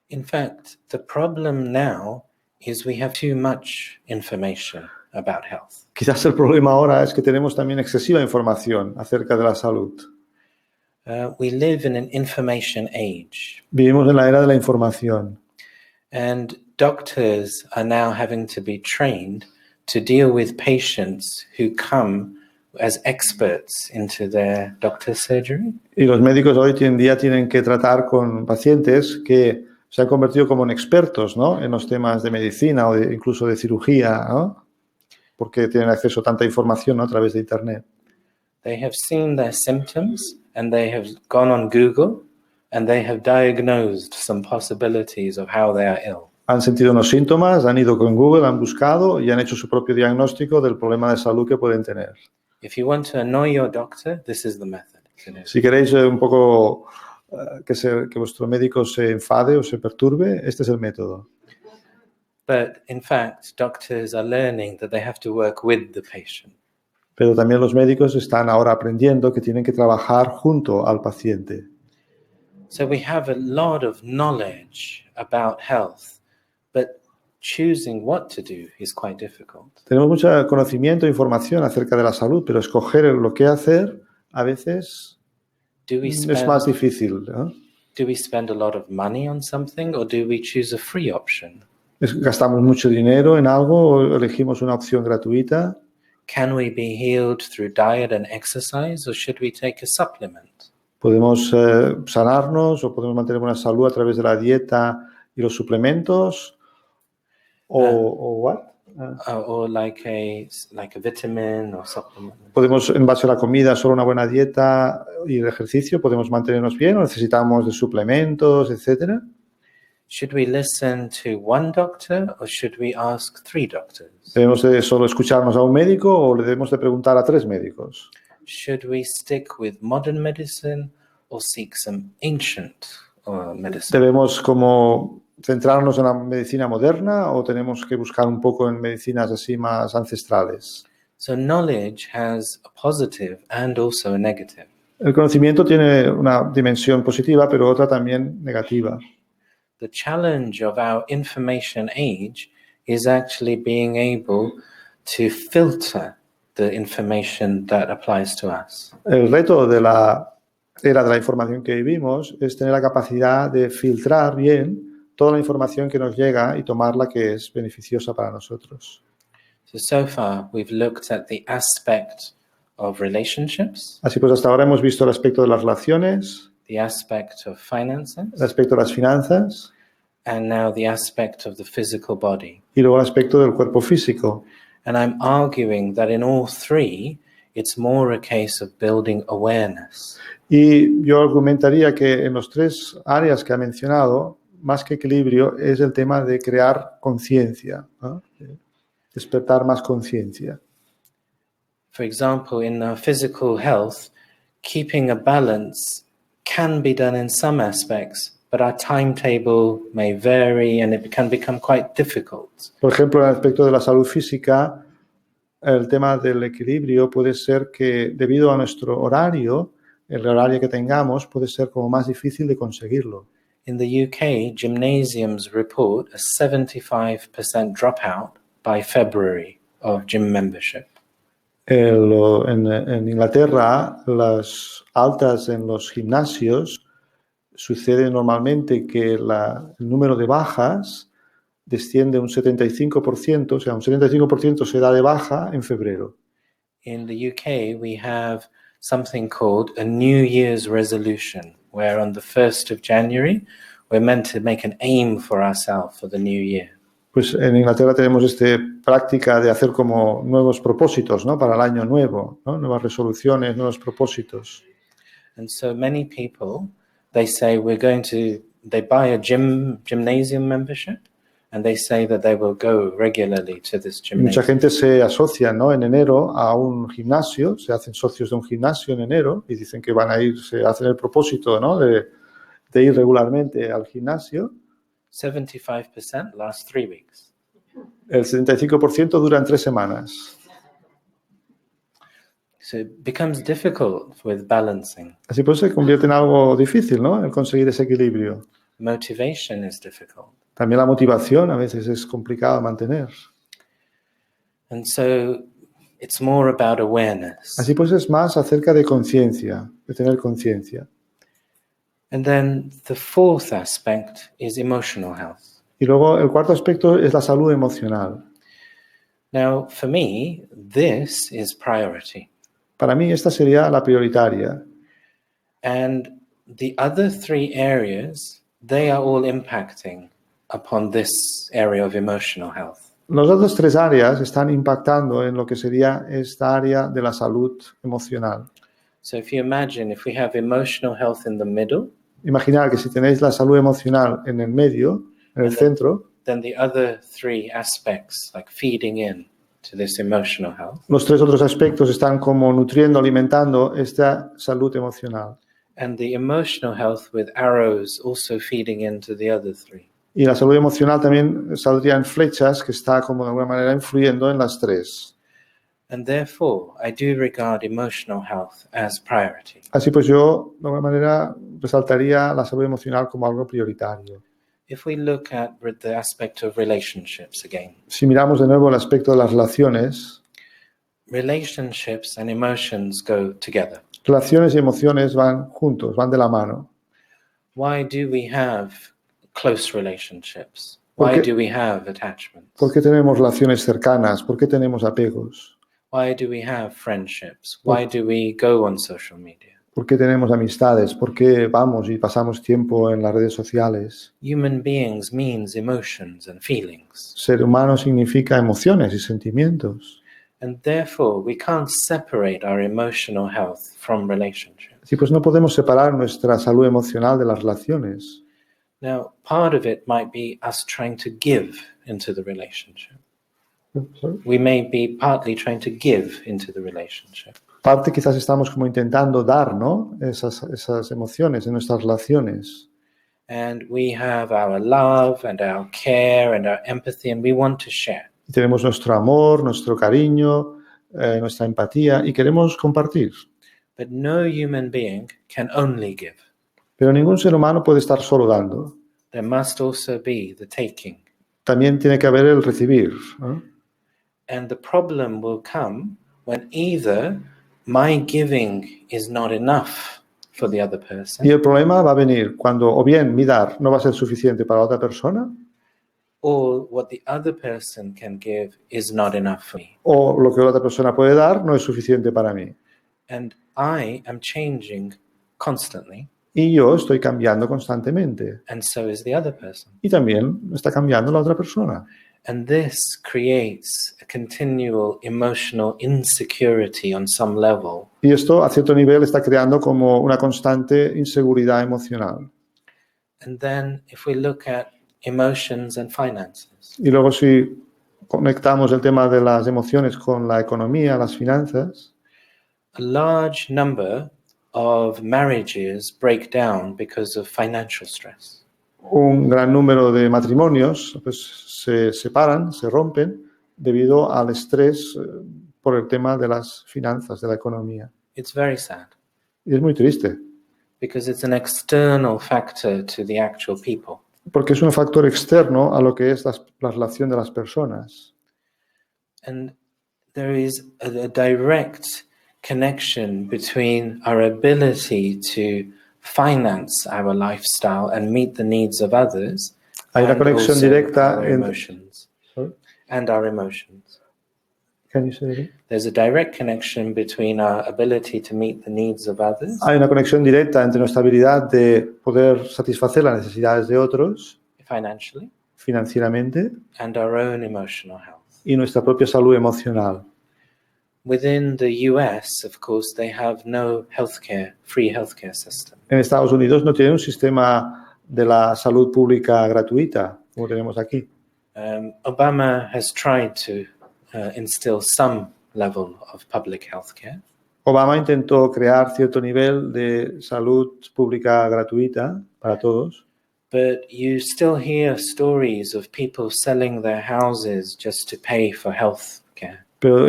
B: In fact, the problem now is we have too much information about health.
A: Quizás el problema ahora es que tenemos también excesiva información acerca de la salud.
B: We live in an information age.
A: Vivimos en la era de la información.
B: And doctors are now having to be trained to deal with patients who come as experts into their doctor's surgery.
A: Y los médicos hoy en día tienen que tratar con pacientes que se han convertido como en expertos, ¿no? En los temas de medicina o incluso de cirugía, ¿no? Porque tienen acceso a tanta información, ¿no? A través de Internet.
B: They have seen their symptoms and they have gone on Google and they have diagnosed some possibilities of how they are ill.
A: Han sentido unos síntomas, han ido con Google, han buscado y han hecho su propio diagnóstico del problema de salud que pueden tener.
B: If you want to annoy your doctor, this is the method.
A: Si queréis un poco que vuestro médico se enfade o se perturbe, este es el método.
B: But in fact, doctors are learning that they have to work with the patient.
A: Pero también los médicos están ahora aprendiendo que tienen que trabajar junto al paciente.
B: So we have a lot of knowledge about health, but choosing what to do is quite difficult.
A: Tenemos mucho conocimiento e información acerca de la salud, pero escoger lo que hacer a veces es más difícil, ¿no?
B: Do we spend a lot of money on something or do we choose a free option?
A: ¿Gastamos mucho dinero en algo o elegimos una opción gratuita?
B: Can we be healed through diet and exercise or should we take a supplement?
A: Podemos sanarnos o podemos mantener buena salud a través de la dieta y los suplementos. ¿O what?
B: Or like a vitamin or supplement.
A: Podemos, en base a la comida, solo una buena dieta y el ejercicio, podemos mantenernos bien o necesitamos de suplementos, etcétera.
B: Should we listen to one doctor or should we ask 3 doctors?
A: ¿Debemos de solo escucharnos a un médico o le debemos de preguntar a 3 médicos?
B: Should we stick with modern medicine or seek some ancient medicine?
A: ¿Debemos como centrarnos en la medicina moderna o tenemos que buscar un poco en medicinas así más ancestrales?
B: So knowledge has a positive and also a negative.
A: El conocimiento tiene una dimensión positiva, pero otra también negativa.
B: The challenge of our information age is actually being able to filter the information that applies to us.
A: El reto de la era de la información que vivimos es tener la capacidad de filtrar bien toda la información que nos llega y tomar la que es beneficiosa para nosotros.
B: So far, we've looked at the aspect of relationships,
A: Así pues, hasta ahora hemos visto el aspecto de las relaciones,
B: the aspect of finances,
A: el aspecto de las finanzas
B: and now the aspect of the physical body.
A: y luego el aspecto del cuerpo físico.
B: And I'm arguing that in all 3, it's more a case of building awareness.
A: Y yo argumentaría que en los 3 áreas que ha mencionado, más que equilibrio, es el tema de crear conciencia, ¿no? Despertar más conciencia.
B: For example, in our physical health, keeping a balance can be done in some aspects, but our timetable may vary and it can become quite difficult.
A: Por ejemplo, en el aspecto de la salud física, el tema del equilibrio puede ser que debido a nuestro horario, el horario que tengamos, puede ser como más difícil de conseguirlo.
B: In the UK, gymnasiums report a 75% dropout by February of gym membership.
A: En Inglaterra, las altas en los gimnasios sucede normalmente que el número de bajas desciende un 75%, o sea, un 75% se da de baja en febrero.
B: In the UK, we have something called a New Year's resolution, where on the 1st of January, we're meant to make an aim for ourselves for the new year.
A: Pues en Inglaterra tenemos esta práctica de hacer como nuevos propósitos, ¿no? Para el año nuevo, ¿no? Nuevas resoluciones, nuevos propósitos.
B: And so many people, they say they buy a gymnasium membership, and they say that they will go regularly to this
A: Y mucha
B: gymnasium.
A: gente se asocia, ¿no? En enero a un gimnasio, se hacen socios de un gimnasio en enero y dicen que van a ir, se hacen el propósito, ¿no? De ir regularmente al gimnasio.
B: 75% lasts 3 weeks.
A: El 75% dura en 3 semanas.
B: So it becomes difficult with balancing.
A: Así pues se convierte en algo difícil, ¿no? El conseguir ese equilibrio.
B: Motivation is difficult.
A: También la motivación a veces es complicado mantener.
B: And so it's more about awareness.
A: Así pues es más acerca de conciencia, de tener conciencia.
B: And then the 4th aspect is emotional health.
A: Y luego el cuarto aspecto es la salud emocional.
B: Now, for me, this is priority.
A: Para mí esta sería la prioritaria.
B: And the other 3 areas, they are all impacting upon this area of emotional health.
A: Las otras 3 áreas están impactando en lo que sería esta área de la salud emocional.
B: So if you imagine, if we have emotional health in the middle,
A: Imaginar que si tenéis la salud emocional en el medio, en el centro,
B: then the other 3 aspects, like feeding in to this emotional health,
A: los 3 otros aspectos están como nutriendo, alimentando esta salud emocional.
B: and the emotional health with arrows also feeding into the other 3.
A: Y la salud emocional también saldría en flechas que está como de alguna manera influyendo en las 3.
B: And therefore, I do regard emotional health as priority.
A: Así pues yo de alguna manera resaltaría la salud emocional como algo prioritario.
B: If we look at the aspect of relationships again,
A: Si miramos de nuevo el aspecto de las relaciones,
B: relationships and emotions go together.
A: relaciones y emociones van juntos, van de la mano.
B: Why do we have close relationships?
A: ¿Por
B: Why
A: qué?
B: do we have attachments?
A: ¿Por qué tenemos relaciones cercanas? ¿Por qué tenemos apegos?
B: Why do we have friendships? Why do we go on social media?
A: ¿Por qué tenemos amistades? ¿Por qué vamos y pasamos tiempo en las redes sociales?
B: Human beings means emotions and feelings.
A: Ser humano significa emociones y sentimientos.
B: And therefore, we can't separate our emotional health from relationships.
A: Así pues no podemos separar nuestra salud emocional de las relaciones.
B: Now, part of it might be us trying to give into the relationship.
A: Sorry.
B: We may be partly trying to give into the relationship.
A: Parte quizás estamos como intentando dar, ¿no? Esas emociones en nuestras relaciones.
B: And we have our love and our care and our empathy, and we want to share.
A: Y tenemos nuestro amor, nuestro cariño, nuestra empatía y queremos compartir.
B: But no human being can only give.
A: Pero ningún ser humano puede estar solo dando.
B: There must also be the taking.
A: También tiene que haber el recibir, ¿no?
B: And the problem will come when either my giving is not enough for the other person,
A: Y el problema va a venir cuando o bien mi dar no va a ser suficiente para la otra persona,
B: or what the other person can give is not enough for me.
A: o lo que la otra persona puede dar no es suficiente para mí.
B: And I am changing constantly,
A: Y yo estoy cambiando constantemente.
B: and so is the other person.
A: Y también está cambiando la otra persona.
B: And this creates a continual emotional insecurity on some level.
A: Y esto a cierto nivel está creando como una constante inseguridad emocional.
B: And then if we look at emotions and finances,
A: Y luego si conectamos el tema de las emociones con la economía, las finanzas,
B: a large number of marriages break down because of financial stress.
A: un gran número de matrimonios pues, se separan, se rompen debido al estrés por el tema de las finanzas, de la economía.
B: It's very sad
A: Y es muy triste,
B: because it's an external factor to the actual people.
A: porque es un factor externo a lo que es la relación de las personas.
B: And there is a direct connection between our ability to finance our lifestyle and meet the needs of others
A: Hay una
B: and
A: conexión
B: also
A: directa
B: our
A: entre...
B: emotions and our emotions.
A: Can you say that?
B: There's a direct connection between our ability to meet the needs of others
A: Hay una conexión directa entre nuestra habilidad de poder satisfacer las necesidades de otros
B: financially
A: financieramente
B: and our own emotional health.
A: y nuestra propia salud emocional.
B: Within the US, of course, they have no free healthcare system.
A: En Estados Unidos no tienen un sistema de la salud pública gratuita como tenemos aquí.
B: Obama has tried to instill some level of public healthcare.
A: Obama intentó crear cierto nivel de salud pública gratuita para todos,
B: But you still hear stories of people selling their houses just to pay for health care.
A: pero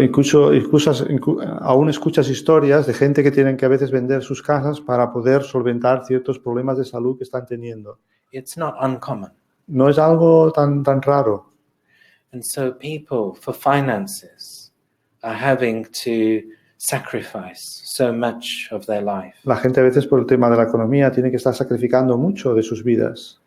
A: aún escuchas historias de gente que tienen que a veces vender sus casas para poder solventar ciertos problemas de salud que están teniendo.
B: It's not uncommon.
A: No es algo tan raro.
B: And so people, for finances, are having to sacrifice so much of their life.
A: La gente a veces por el tema de la economía tiene que estar sacrificando mucho de sus vidas.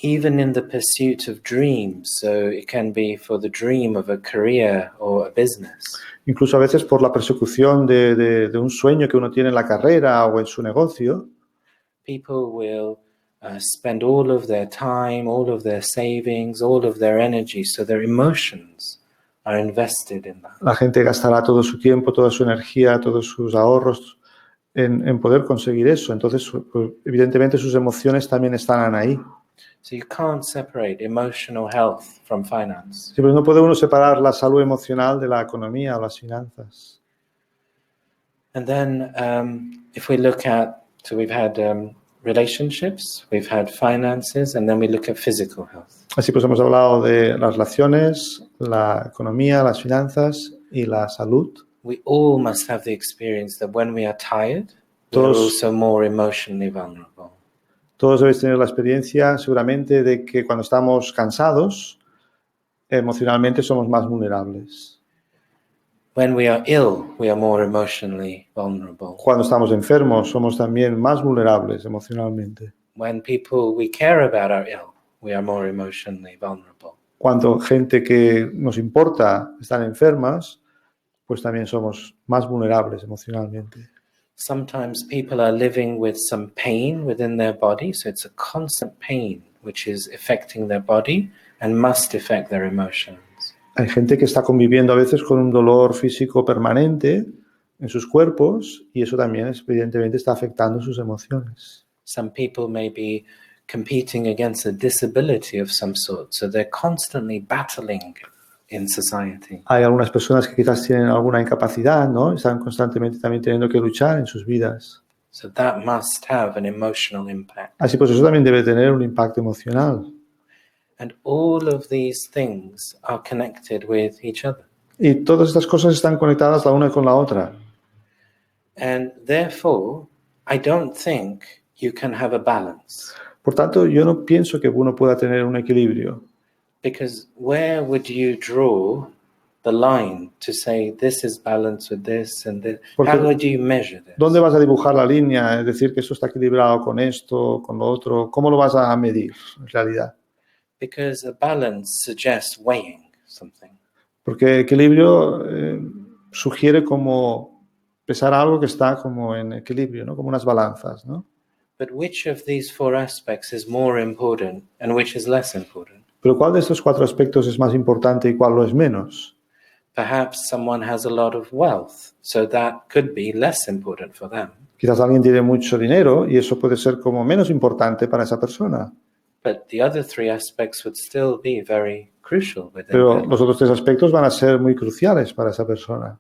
B: Even in the pursuit of dreams, so it can be for the dream of a career or a business.
A: Incluso a veces por la persecución de un sueño que uno tiene en la carrera o en su negocio.
B: People will spend all of their time, all of their savings, all of their energy, so their emotions are invested in that.
A: La gente gastará todo su tiempo, toda su energía, todos sus ahorros en poder conseguir eso. Entonces, pues, evidentemente, sus emociones también estarán ahí.
B: So you can't separate emotional health from finance.
A: Sí, pues no puede uno separar la salud emocional de la economía o las finanzas.
B: And then if we look at, so we've had relationships, we've had finances, and then we look at physical health.
A: Así pues hemos hablado de las relaciones, la economía, las finanzas y la salud.
B: We all must have the experience that when we are tired, we're also more emotionally vulnerable.
A: Todos debéis tener la experiencia seguramente de que cuando estamos cansados, emocionalmente somos más vulnerables.
B: When we are ill, we are more emotionally vulnerable.
A: Cuando estamos enfermos, somos también más vulnerables emocionalmente.
B: When people we care about are ill, we are more emotionally vulnerable.
A: Cuando gente que nos importa están enfermas, pues también somos más vulnerables emocionalmente.
B: Sometimes people are living with some pain within their body, so it's a constant pain which is affecting their body and must affect their emotions.
A: Hay gente que está conviviendo a veces con un dolor físico permanente en sus cuerpos y eso también evidentemente está afectando sus emociones.
B: Some people may be competing against a disability of some sort, so they're constantly battling in society.
A: Hay algunas personas que quizás tienen alguna incapacidad, ¿no? Están constantemente también teniendo que luchar en sus vidas.
B: So that must have an emotional impact.
A: Así pues, eso también debe tener un impacto emocional.
B: And all of these things are connected with each other.
A: Y todas estas cosas están conectadas la una con la otra.
B: And therefore, I don't think you can have a balance.
A: Por tanto, yo no pienso que uno pueda tener un equilibrio.
B: Because where would you draw the line to say this is balanced with this and this? How would you measure this?
A: ¿Dónde vas a dibujar la línea? Es decir, que esto está equilibrado con esto, con lo otro. ¿Cómo lo vas a medir en realidad?
B: Because a balance suggests weighing something.
A: Porque equilibrio sugiere como pesar algo que está como en equilibrio, ¿no? Como unas balanzas, ¿no?
B: But which of these four aspects is more important and which is less important?
A: Pero ¿cuál de estos cuatro aspectos es más importante y cuál lo es menos?
B: Perhaps someone has a lot of wealth, so that could be less important for them.
A: Quizás alguien tiene mucho dinero y eso puede ser como menos importante para esa persona.
B: But the other three aspects would still be very crucial within
A: Pero
B: them.
A: los otros tres aspectos van a ser muy cruciales para esa persona.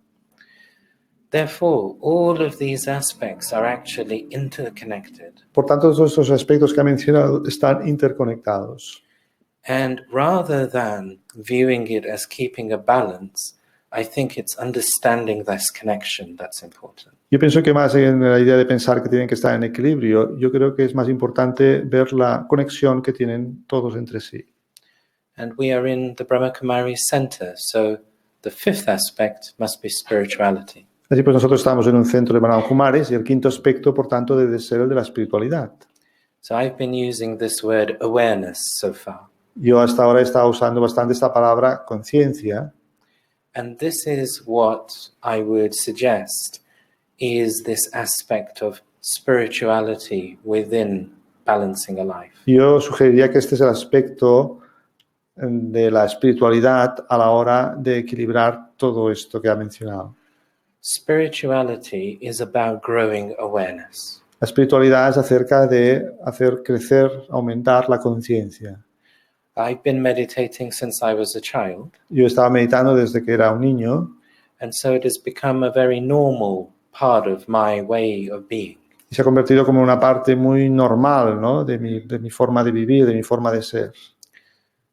B: Therefore, all of these aspects are actually interconnected.
A: Por tanto, todos estos aspectos que ha mencionado están interconectados.
B: And rather than viewing it as keeping a balance, I think it's understanding this connection that's important.
A: Yo pienso que más en la idea de pensar que tienen que estar en equilibrio, yo creo que es más importante ver la conexión que tienen todos entre sí.
B: And we are in the Brahma Kumaris Center, so the fifth aspect must be spirituality.
A: Así pues, nosotros estamos en un centro de Brahma Kumaris y el quinto aspecto, por tanto, debe ser el de la espiritualidad.
B: So I've been using this word awareness so far.
A: Yo hasta ahora he estado usando bastante esta palabra conciencia.
B: And this is what I would suggest is this aspect of spirituality within balancing a life.
A: Yo sugeriría que este es el aspecto de la espiritualidad a la hora de equilibrar todo esto que ha mencionado.
B: Spirituality is about growing awareness.
A: La espiritualidad es acerca de hacer crecer, aumentar la conciencia.
B: I've been meditating since I was a child,
A: Yo estaba meditando desde que era un niño
B: and so it has become a very normal part of my way of being.
A: y se ha convertido como una parte muy normal, ¿no? de mi forma de vivir, de mi forma de ser.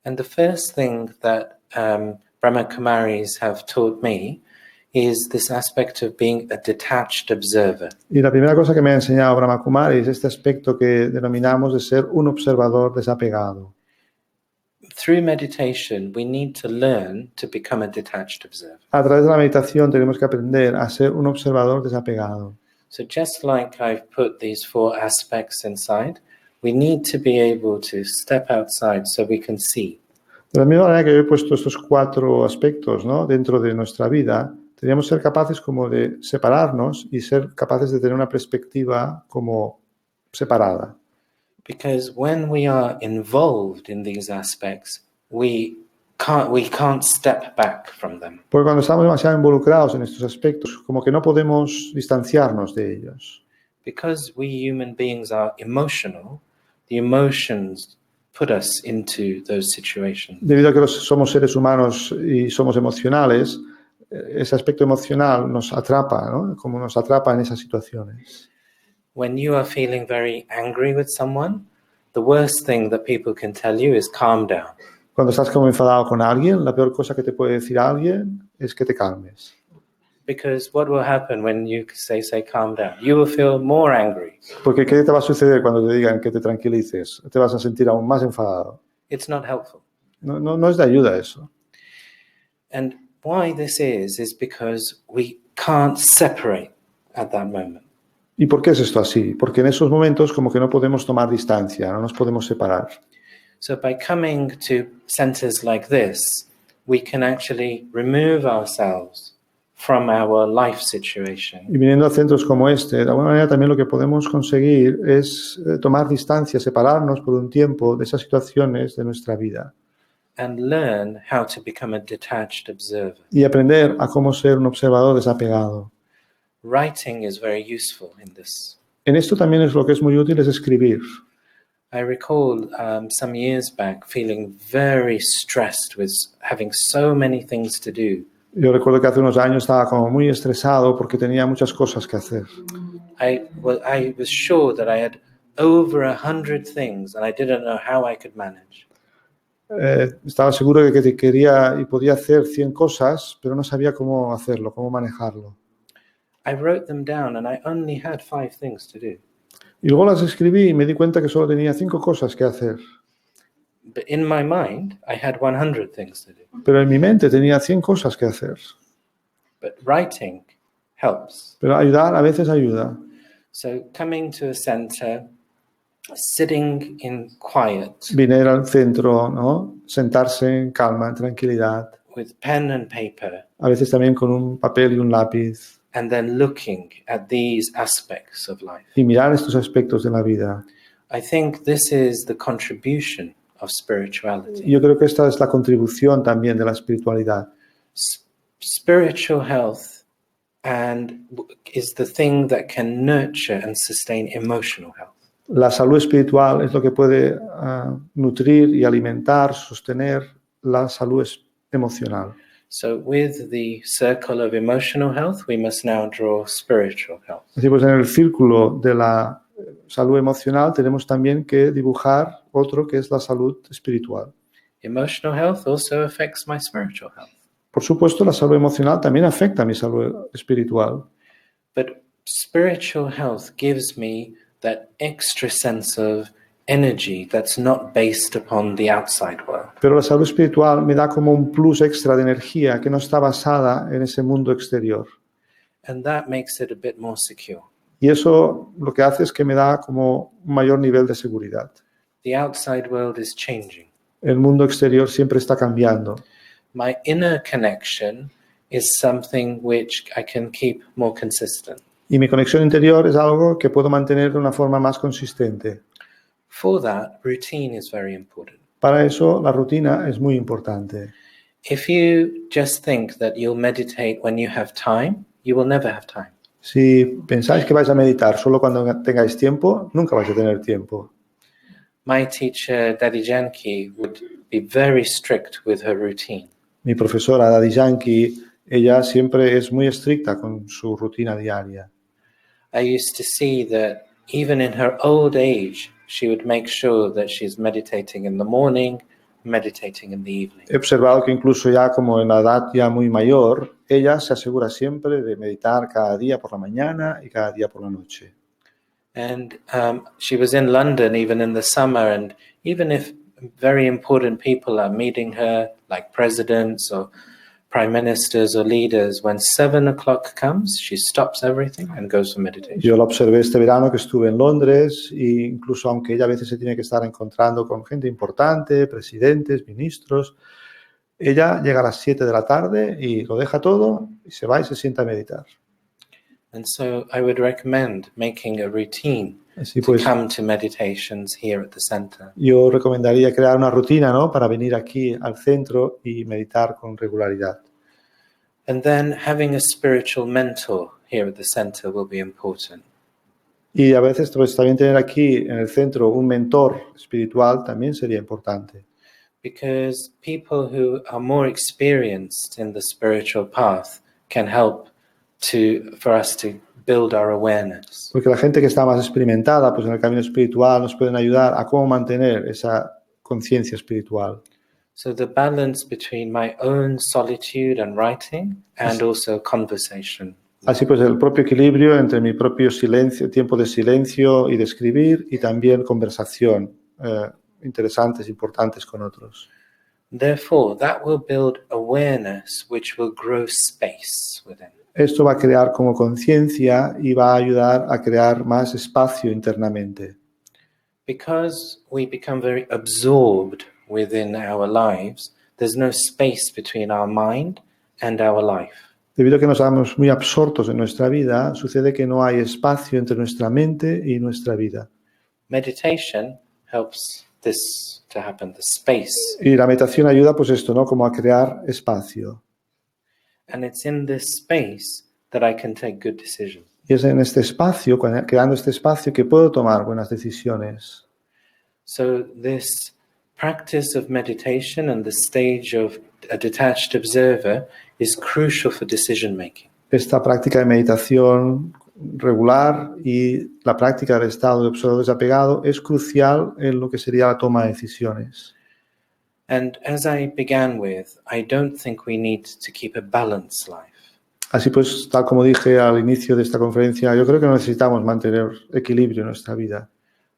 B: And the first thing that Brahma Kumaris have taught me is this aspect of being a detached observer.
A: Y la primera cosa que me ha enseñado Brahma Kumaris es este aspecto que denominamos de ser un observador desapegado.
B: Through meditation, we need to learn to become a detached observer.
A: A través de la meditación tenemos que aprender a ser un observador desapegado.
B: So just like I've put these four aspects inside, we need to be able to step outside so we can see.
A: De la misma manera que yo he puesto estos cuatro aspectos, ¿no? dentro de nuestra vida, deberíamos ser capaces como de separarnos y ser capaces de tener una perspectiva como separada.
B: Because when we are involved in these aspects, we can't step back from them.
A: Porque cuando estamos demasiado involucrados en estos aspectos, como que no podemos distanciarnos de ellos.
B: Because we human beings are emotional, the emotions put us into those situations.
A: Debido a que somos seres humanos y somos emocionales, ese aspecto emocional nos atrapa, ¿no? Como nos atrapa en esas situaciones.
B: When you are feeling very angry with someone, the worst thing that people can tell you is calm down.
A: Cuando estás como enfadado con alguien, la peor cosa que te puede decir alguien es que te calmes.
B: Because what will happen when you say calm down? You will feel more angry.
A: Porque ¿qué te va a suceder cuando te digan que te tranquilices? Te vas a sentir aún más enfadado.
B: It's not helpful.
A: No es de ayuda eso.
B: And why this is because we can't separate at that moment.
A: ¿Y por qué es esto así? Porque en esos momentos como que no podemos tomar distancia, no nos podemos separar.
B: So by coming to centers like this, we can actually remove ourselves from our life situation.
A: Y viniendo a centros como este, de alguna manera también lo que podemos conseguir es tomar distancia, separarnos por un tiempo de esas situaciones de nuestra vida
B: And learn how to become a detached observer.
A: y aprender a cómo ser un observador desapegado.
B: Writing is very useful in this.
A: En esto también es lo que es muy útil es escribir.
B: I recall some years back feeling very stressed with having so many things to do.
A: Yo recuerdo que hace unos años estaba como muy estresado porque tenía muchas cosas que hacer.
B: I was sure that I had over 100 things and I didn't know how I could manage.
A: Estaba seguro de que quería y podía hacer 100 cosas, pero no sabía cómo hacerlo, cómo manejarlo.
B: I wrote them down and I only had 5 things to do.
A: Y luego las escribí y me di cuenta que solo tenía 5 cosas que hacer.
B: But in my mind, I had 100 things to do.
A: Pero en mi mente tenía 100 cosas que hacer.
B: But writing helps.
A: Pero ayudar a veces ayuda.
B: So coming to a center, sitting in quiet,
A: Venir al centro, ¿no? Sentarse en calma, en tranquilidad.
B: with pen and paper,
A: A veces también con un papel y un lápiz.
B: and then looking at these aspects of life.
A: Y mirar estos aspectos de la vida.
B: I think this is the contribution of spirituality.
A: Yo creo que esta es la contribución también de la espiritualidad.
B: Spiritual health is the thing that can nurture and sustain emotional health.
A: La salud espiritual es lo que puede nutrir y alimentar, sostener la salud emocional.
B: So with the circle of emotional health, we must now draw spiritual health.
A: Así pues, en el círculo de la salud emocional tenemos también que dibujar otro que es la salud espiritual.
B: Emotional health also affects my spiritual health.
A: Por supuesto, la salud emocional también afecta a mi salud espiritual.
B: But spiritual health gives me that extra sense of energy that's not based upon the outside world.
A: Pero la salud espiritual me da como un plus extra de energía que no está basada en ese mundo exterior.
B: And that makes it a bit more secure.
A: Y eso lo que hace es que me da como un mayor nivel de seguridad.
B: The outside world is changing.
A: El mundo exterior siempre está cambiando.
B: My inner connection is something which I can keep more consistent.
A: Y mi conexión interior es algo que puedo mantener de una forma más consistente.
B: For that, routine is very important.
A: Para eso, la rutina es muy importante.
B: If you just think that you'll meditate when you have time, you will never have time.
A: Si pensáis que vais a meditar solo cuando tengáis tiempo, nunca vais a tener tiempo.
B: My teacher, Daddy Janki, would be very strict with her routine.
A: Mi profesora, Daddy Yankee, ella siempre es muy estricta con su rutina diaria.
B: I used to see that even in her old age, she would make sure that she's meditating in the morning, meditating in the evening.
A: He observado que incluso ya como en la edad ya muy mayor, ella se asegura siempre de meditar cada día por la mañana y cada día por la noche.
B: And she was in London even in the summer, and even if very important people are meeting her, like presidents or prime ministers or leaders, when 7 o'clock comes, she stops everything and goes for meditation.
A: Yo la observé este verano que estuve en Londres e incluso aunque ella a veces se tiene que estar encontrando con gente importante, presidentes, ministros, ella llega a las 7 de la tarde y lo deja todo y se va y se sienta a meditar.
B: And so I would recommend making a routine
A: Así
B: to
A: pues,
B: come to meditations here at the center.
A: yo recomendaría crear una rutina, ¿no? Para venir aquí al centro y meditar con regularidad.
B: And then having a spiritual mentor here at the center will be important.
A: Y a veces pues, también tener aquí en el centro un mentor espiritual también sería importante.
B: Because people who are more experienced in the spiritual path can help for us to build our awareness.
A: Porque la gente que está más experimentada pues, en el camino espiritual nos pueden ayudar a cómo mantener esa conciencia espiritual.
B: So the balance between my own solitude and writing and also conversation.
A: Así pues, el propio equilibrio entre mi propio silencio, tiempo de silencio y de escribir y también conversación interesantes, importantes con otros.
B: Therefore, that will build awareness which will grow space within.
A: Esto va a crear como conciencia y va a ayudar a crear más espacio internamente.
B: Because we become very absorbed within our lives, there's no space between our mind and our life.
A: Debido a que nos damos muy absortos en nuestra vida, sucede que no hay espacio entre nuestra mente y nuestra vida.
B: Meditation helps this to happen, the space.
A: Y la meditación ayuda, pues esto, ¿no? Como a crear espacio.
B: And it's in this space that I can take good decisions.
A: Y es en este espacio, creando este espacio, que puedo tomar buenas decisiones.
B: So this practice of meditation and the stage of a detached observer is crucial for decision making.
A: Esta práctica de meditación regular y la práctica del estado de observador desapegado es crucial en lo que sería la toma de decisiones.
B: And as I began with, I don't think we need to keep a balanced life.
A: Así pues, tal como dije al inicio de esta conferencia, yo creo que necesitamos mantener equilibrio en nuestra vida.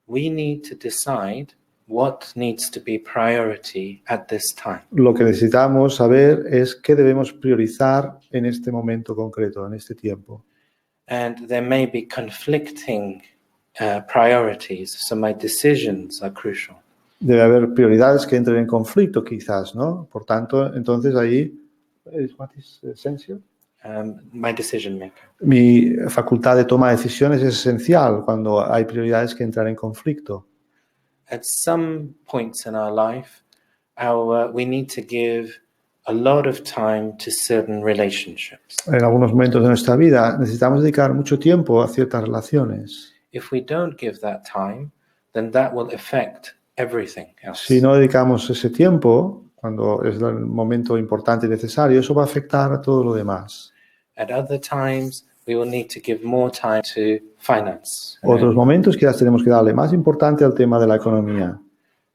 B: We need to decide what needs to be priority at this time.
A: Lo que necesitamos saber es qué debemos priorizar en este momento concreto, en este tiempo.
B: And there may be conflicting priorities, so my decisions are crucial.
A: Debe haber prioridades que entren en conflicto, quizás, ¿no? Por tanto, entonces ahí, what is essential?
B: My decision maker.
A: Mi facultad de toma de decisiones es esencial cuando hay prioridades que entran en conflicto.
B: At some points in our life, we need to give a lot of time to certain relationships.
A: En algunos momentos de nuestra vida necesitamos dedicar mucho tiempo a ciertas relaciones.
B: If we don't give that time, then that will affect everything else.
A: Si no dedicamos ese tiempo, cuando es el momento importante y necesario, eso va a afectar a todo lo demás.
B: At other times, we will need to give more time to finance.
A: Otros momentos quizás tenemos que darle más importante al tema de la economía.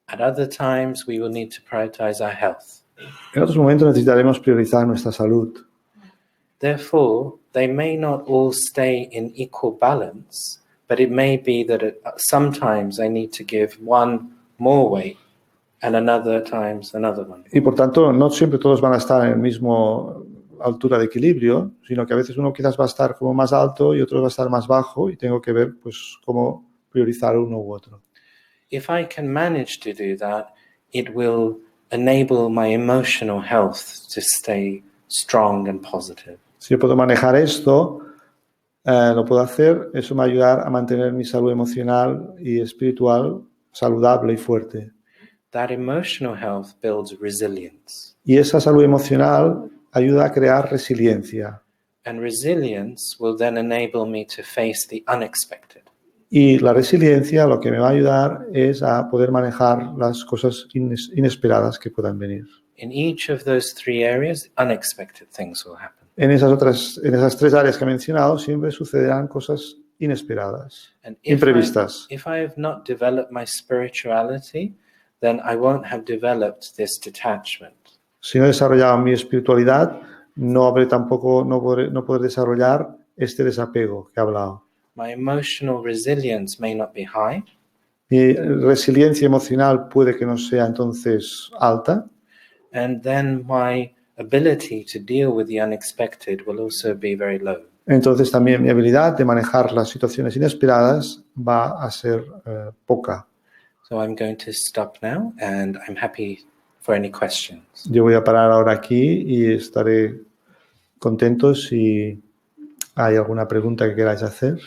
B: At other times, we will need to prioritize our health.
A: En otros momentos necesitaremos priorizar nuestra salud.
B: Therefore, they may not all stay in equal balance, but it may be that sometimes I need to give one more weight and another times another one.
A: Y por tanto, no siempre todos van a estar en el mismo altura de equilibrio, sino que a veces uno quizás va a estar como más alto y otro va a estar más bajo y tengo que ver pues cómo priorizar uno u otro.
B: If I can manage to do that, it will enable my emotional health to stay strong and positive.
A: Si yo puedo manejar esto, lo puedo hacer, eso me va a ayudar a mantener mi salud emocional y espiritual saludable y fuerte.
B: That emotional health builds resilience.
A: Y esa salud emocional ayuda a crear resiliencia.
B: And resilience will then enable me to face the unexpected.
A: Y la resiliencia lo que me va a ayudar es a poder manejar las cosas inesperadas que puedan venir.
B: In each of those three areas, unexpected things will happen.
A: En esas tres áreas que he mencionado siempre sucederán cosas inesperadas,
B: And
A: imprevistas.
B: if I have not developed my spirituality, then I won't have developed this detachment.
A: Si no he desarrollado mi espiritualidad, no podré desarrollar este desapego que he hablado.
B: My emotional resilience may not be high.
A: Mi resiliencia emocional puede que no sea entonces alta.
B: And then my ability to deal with the unexpected will also be very low.
A: Entonces también mi habilidad de manejar las situaciones inesperadas va a ser poca.
B: So I'm going to stop now, and I'm happy for any questions.
A: Yo voy a parar ahora aquí y estaré contento si hay alguna pregunta que queráis hacer.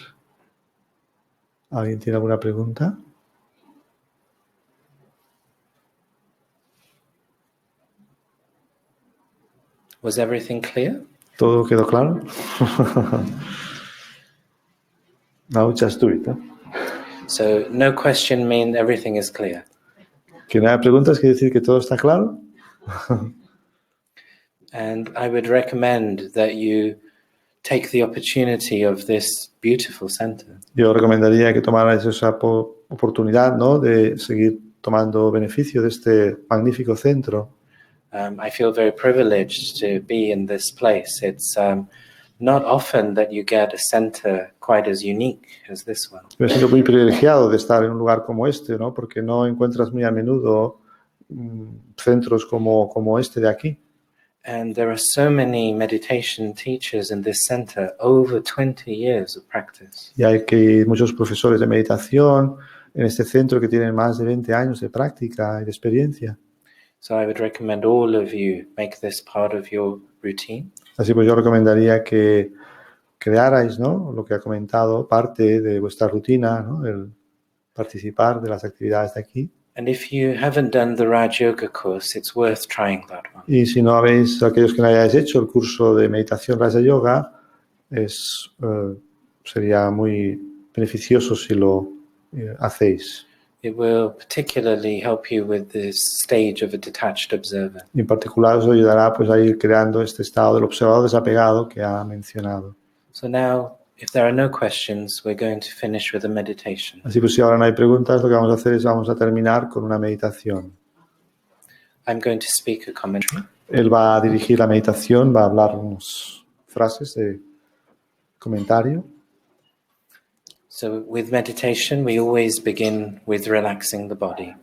A: ¿Alguien tiene alguna pregunta?
B: Was everything clear?
A: ¿Todo quedó claro? No, just do it.
B: So no question means everything is clear.
A: Que no haya preguntas quiere decir que todo está claro.
B: And I would recommend that you take the opportunity of this beautiful center.
A: Yo recomendaría que tomarais esa oportunidad, ¿no?, de seguir tomando beneficio de este magnífico centro.
B: I feel very privileged to be in this place. It's not often that you get a center quite as unique as this one.
A: Me siento muy privilegiado de estar en un lugar como este, ¿no?, porque no encuentras muy a menudo centros como este de aquí.
B: And there are so many meditation teachers in this center, over 20 years of practice.
A: Y hay muchos profesores de meditación en este centro que tienen más de 20 años de práctica y de experiencia.
B: So I would recommend all of you make this part of your routine.
A: Así pues yo recomendaría que crearais, ¿no?, lo que ha comentado, parte de vuestra rutina, ¿no?, el participar de las actividades de aquí.
B: And if you haven't done the Raj Yoga course, it's worth trying that one.
A: Y si no habéis, aquellos que no hayáis hecho el curso de meditación Raja Yoga, sería muy beneficioso si lo hacéis.
B: It will particularly help you with this stage of a detached observer.
A: Y en particular os ayudará pues a ir creando este estado del observador desapegado que ha mencionado.
B: So now, if there are no questions, we're going to finish with a meditation.
A: Así pues si ahora no hay preguntas, lo que vamos a hacer es vamos a terminar con una meditación.
B: I'm going to speak a commentary.
A: Él va a dirigir la meditación, va a hablar unas frases de comentario.
B: So with meditation, we always begin with relaxing the body.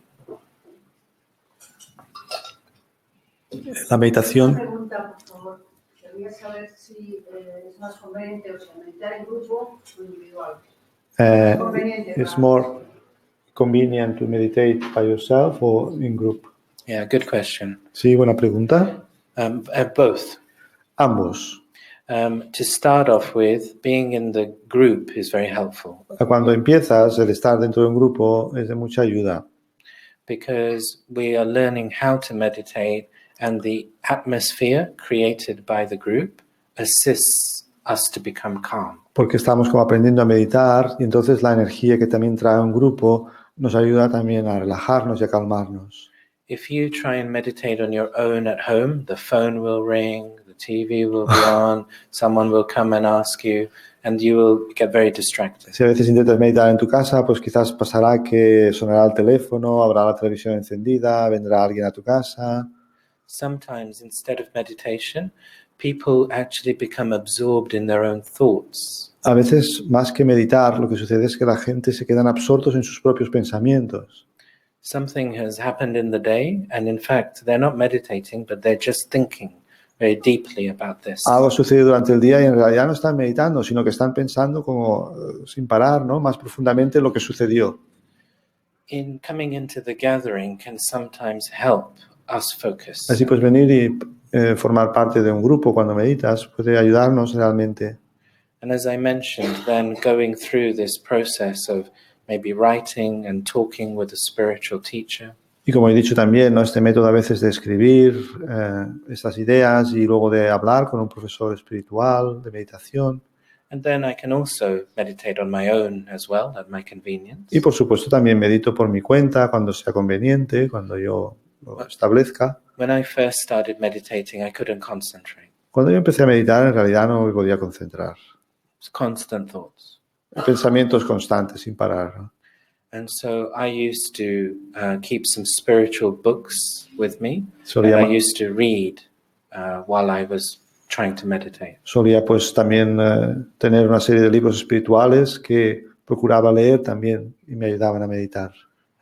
A: La meditación.
C: Una pregunta, por favor. Quería saber si es más conveniente, o sea, meditar en grupo o individual.
A: It's more convenient to meditate by yourself or in group.
B: Yeah, good question.
A: Sí, buena pregunta.
B: Both.
A: Ambos.
B: To start off with, being in the group is very helpful.
A: Cuando empiezas, el estar dentro de un grupo es de mucha ayuda.
B: Because we are learning how to meditate, and the atmosphere created by the group assists us to become calm.
A: Porque estamos como aprendiendo a meditar y entonces la energía que también trae un grupo nos ayuda también a relajarnos y a calmarnos.
B: If you try and meditate on your own at home, the phone will ring, the TV will be on, someone will come and ask you, and you will get very distracted.
A: Si a veces intentas meditar en tu casa, pues quizás pasará que sonará el teléfono, habrá la televisión encendida, vendrá alguien a tu casa.
B: Sometimes, instead of meditation, people actually become absorbed in their own thoughts.
A: A veces, más que meditar, lo que sucede es que la gente se quedan absortos en sus propios pensamientos.
B: Something has happened in the day, and in fact, they're not meditating, but they're just thinking very deeply about this.
A: Algo sucede durante el día y en realidad no están meditando, sino que están pensando como sin parar, ¿no?, más profundamente lo que sucedió.
B: In coming into the gathering can sometimes help us focus.
A: Así pues, venir y formar parte de un grupo cuando meditas puede ayudarnos realmente.
B: And as I mentioned, then going through this process of maybe writing and talking with a spiritual teacher.
A: Y como he dicho también, ¿no?, este método a veces de escribir estas ideas y luego de hablar con un profesor espiritual de meditación.
B: And then I can also meditate on my own as well, at my convenience.
A: Y por supuesto también medito por mi cuenta cuando sea conveniente, cuando yo lo establezca.
B: When I first started meditating, I couldn't concentrate.
A: Cuando yo empecé a meditar, en realidad no me podía concentrar.
B: It's constant thoughts.
A: Pensamientos constantes, sin parar, ¿no?
B: And so I used to keep some spiritual books with me,
A: Solía,
B: and I used to read while I was trying to meditate.
A: solía pues también tener una serie de libros espirituales que procuraba leer también y me ayudaban a meditar.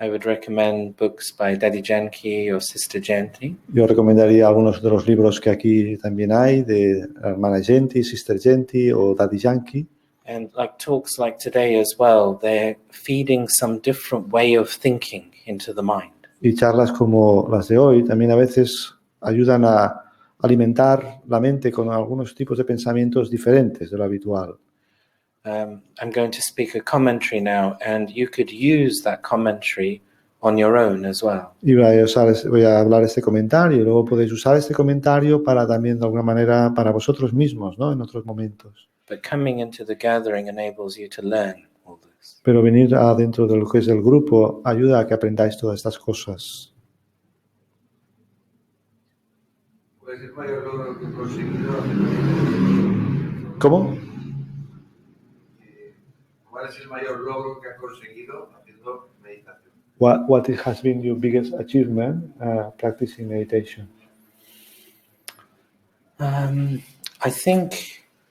B: I would recommend books by Daddy Janki or Sister Shanti.
A: Yo recomendaría algunos de los libros que aquí también hay, de la hermana Shanti, Sister Shanti o Daddy Yankee.
B: And like talks like today as well, they're feeding some different way of thinking into the mind.
A: Y charlas como las de hoy también a veces ayudan a alimentar la mente con algunos tipos de pensamientos diferentes de lo habitual.
B: I'm going to speak a commentary now, and you could use that commentary on your own as well.
A: Y voy a hablar este comentario y luego podéis usar este comentario para también de alguna manera para vosotros mismos, ¿no?, en otros momentos.
B: But coming into the gathering enables you to learn all this.
A: Pero venir adentro de lo que es el grupo ayuda a que aprendáis todas estas cosas.
D: ¿Cuál es el mayor logro que he conseguido?
A: ¿Cómo?
D: ¿Cuál es el mayor logro que has conseguido haciendo meditación?
A: What has been your biggest achievement practicing meditation?
B: I think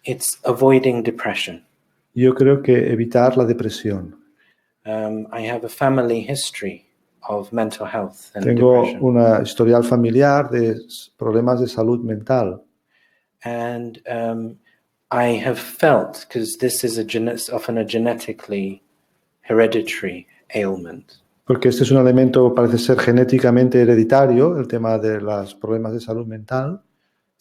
B: it's avoiding depression.
A: Yo creo que evitar la depresión.
B: I have a family history of mental health and
A: Tengo
B: depression.
A: una historial familiar de problemas de salud mental.
B: And I have felt, because this is often a genetically hereditary ailment,
A: Porque este es un elemento, parece ser genéticamente hereditario, el tema de los problemas de salud mental.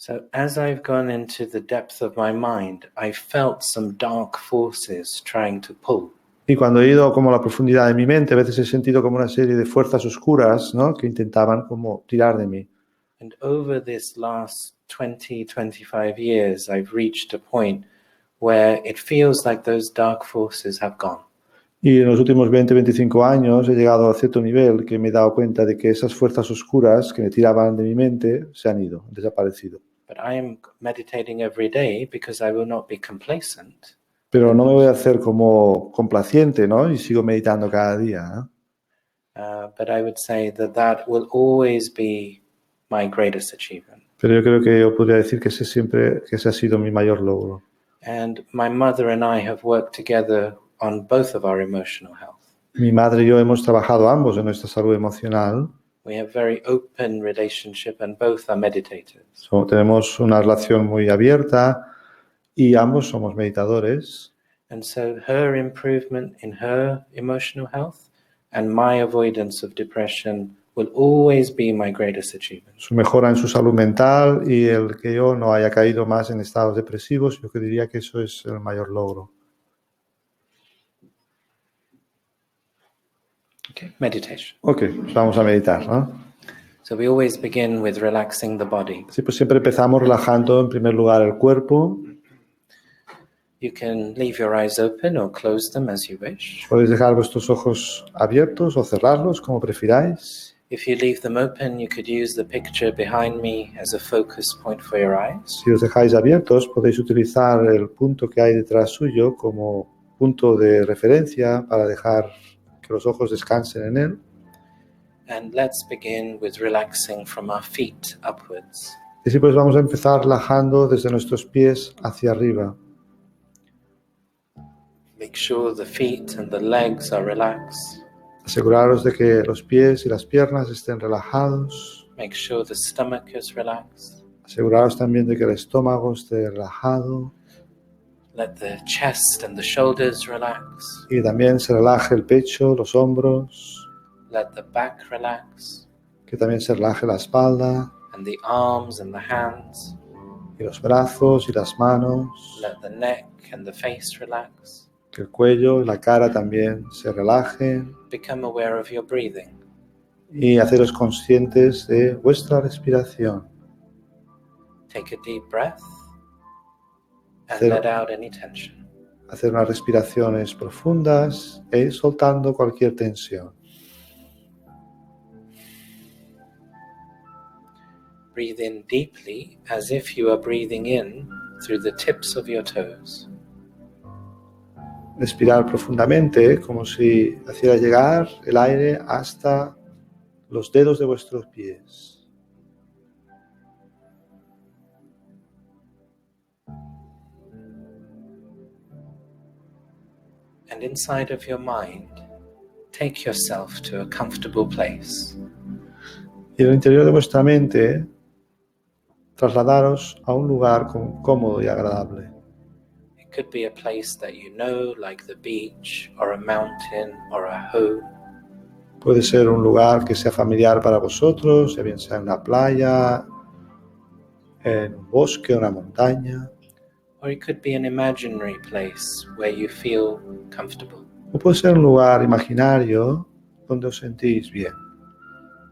B: So as I've gone into the depth of my mind, I felt some dark forces trying to pull.
A: Y cuando he ido como a la profundidad de mi mente, a veces he sentido como una serie de fuerzas oscuras, ¿no?, que intentaban como tirar de mí.
B: And over this last 25 years, I've reached a point where it feels like those dark forces have gone.
A: Y en los últimos 25 años he llegado a cierto nivel que me he dado cuenta de que esas fuerzas oscuras que me tiraban de mi mente se han ido, han desaparecido.
B: But I am meditating every day because I will not be complacent.
A: Pero no me voy a hacer como complaciente, ¿no? Y sigo meditando cada día, ¿no?
B: But I would say that will always be my greatest achievement.
A: Pero yo creo que yo podría decir que ese ha sido mi mayor logro.
B: And my mother and I have worked together on both of our emotional health.
A: Mi madre y yo hemos trabajado ambos en nuestra salud emocional.
B: We have very open relationship and both are meditators.
A: Tenemos una relación muy abierta y ambos somos meditadores.
B: And so her improvement in her emotional health and my avoidance of depression will always be my greatest achievement.
A: Su mejora en su salud mental y el que yo no haya caído más en estados depresivos, yo diría que eso es el mayor logro.
B: Okay, meditation.
A: Ok, pues vamos a meditar, ¿no?
B: So we always begin with relaxing the body.
A: Sí, pues siempre empezamos relajando en primer lugar el cuerpo.
B: You can leave your eyes open or close them as you wish.
A: Podéis dejar vuestros ojos abiertos o cerrarlos, como prefiráis.
B: If you leave them open, you could use the picture behind me as a focus point for your eyes.
A: Si os dejáis abiertos, podéis utilizar el punto que hay detrás suyo como punto de referencia para dejar que los ojos descansen en él.
B: And let's begin with relaxing from our feet upwards.
A: Y así pues vamos a empezar relajando desde nuestros pies hacia arriba.
B: Make sure the feet and the legs are relaxed.
A: Aseguraros de que los pies y las piernas estén relajados.
B: Make sure the stomach is relaxed.
A: Aseguraros también de que el estómago esté relajado.
B: Let the chest and the shoulders relax.
A: Y también se relaje el pecho, los hombros.
B: Let the back relax.
A: Que también se relaje la espalda.
B: And the arms and the hands.
A: Y los brazos y las manos.
B: Let the neck and the face relax.
A: Que el cuello y la cara también se relajen.
B: Become aware of your breathing.
A: Y haceros conscientes de vuestra respiración.
B: Take a deep breath and let out any tension.
A: Hacer unas respiraciones profundas e ir soltando cualquier tensión.
B: Breathe in deeply as if you are breathing in through the tips of your toes.
A: Respirar profundamente como si hiciera llegar el aire hasta los dedos de vuestros pies.
B: And inside of your mind, take yourself to a comfortable place.
A: Y en el interior de vuestra mente, trasladaros a un lugar cómodo y agradable.
B: It could be a place that you know, like the beach or a mountain or a home.
A: Puede ser un lugar que sea familiar para vosotros, ya bien sea en una playa, en un bosque, una montaña.
B: Or it could be an imaginary place where you feel comfortable.
A: O puede ser un lugar imaginario donde os sentís bien.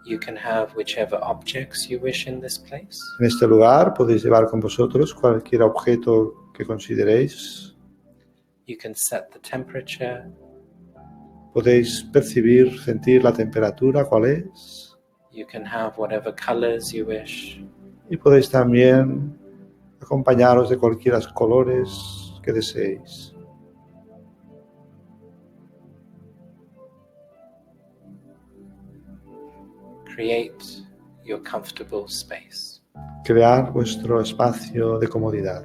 B: You can have whichever objects you wish in this place.
A: En este lugar podéis llevar con vosotros cualquier objeto que consideréis.
B: You can set the temperature.
A: Podéis percibir, sentir la temperatura, cuál es.
B: You can have whatever colors you wish.
A: Y podéis también acompañaros de cualquiera colores que deseéis.
B: Create your comfortable space.
A: Crear vuestro espacio de comodidad.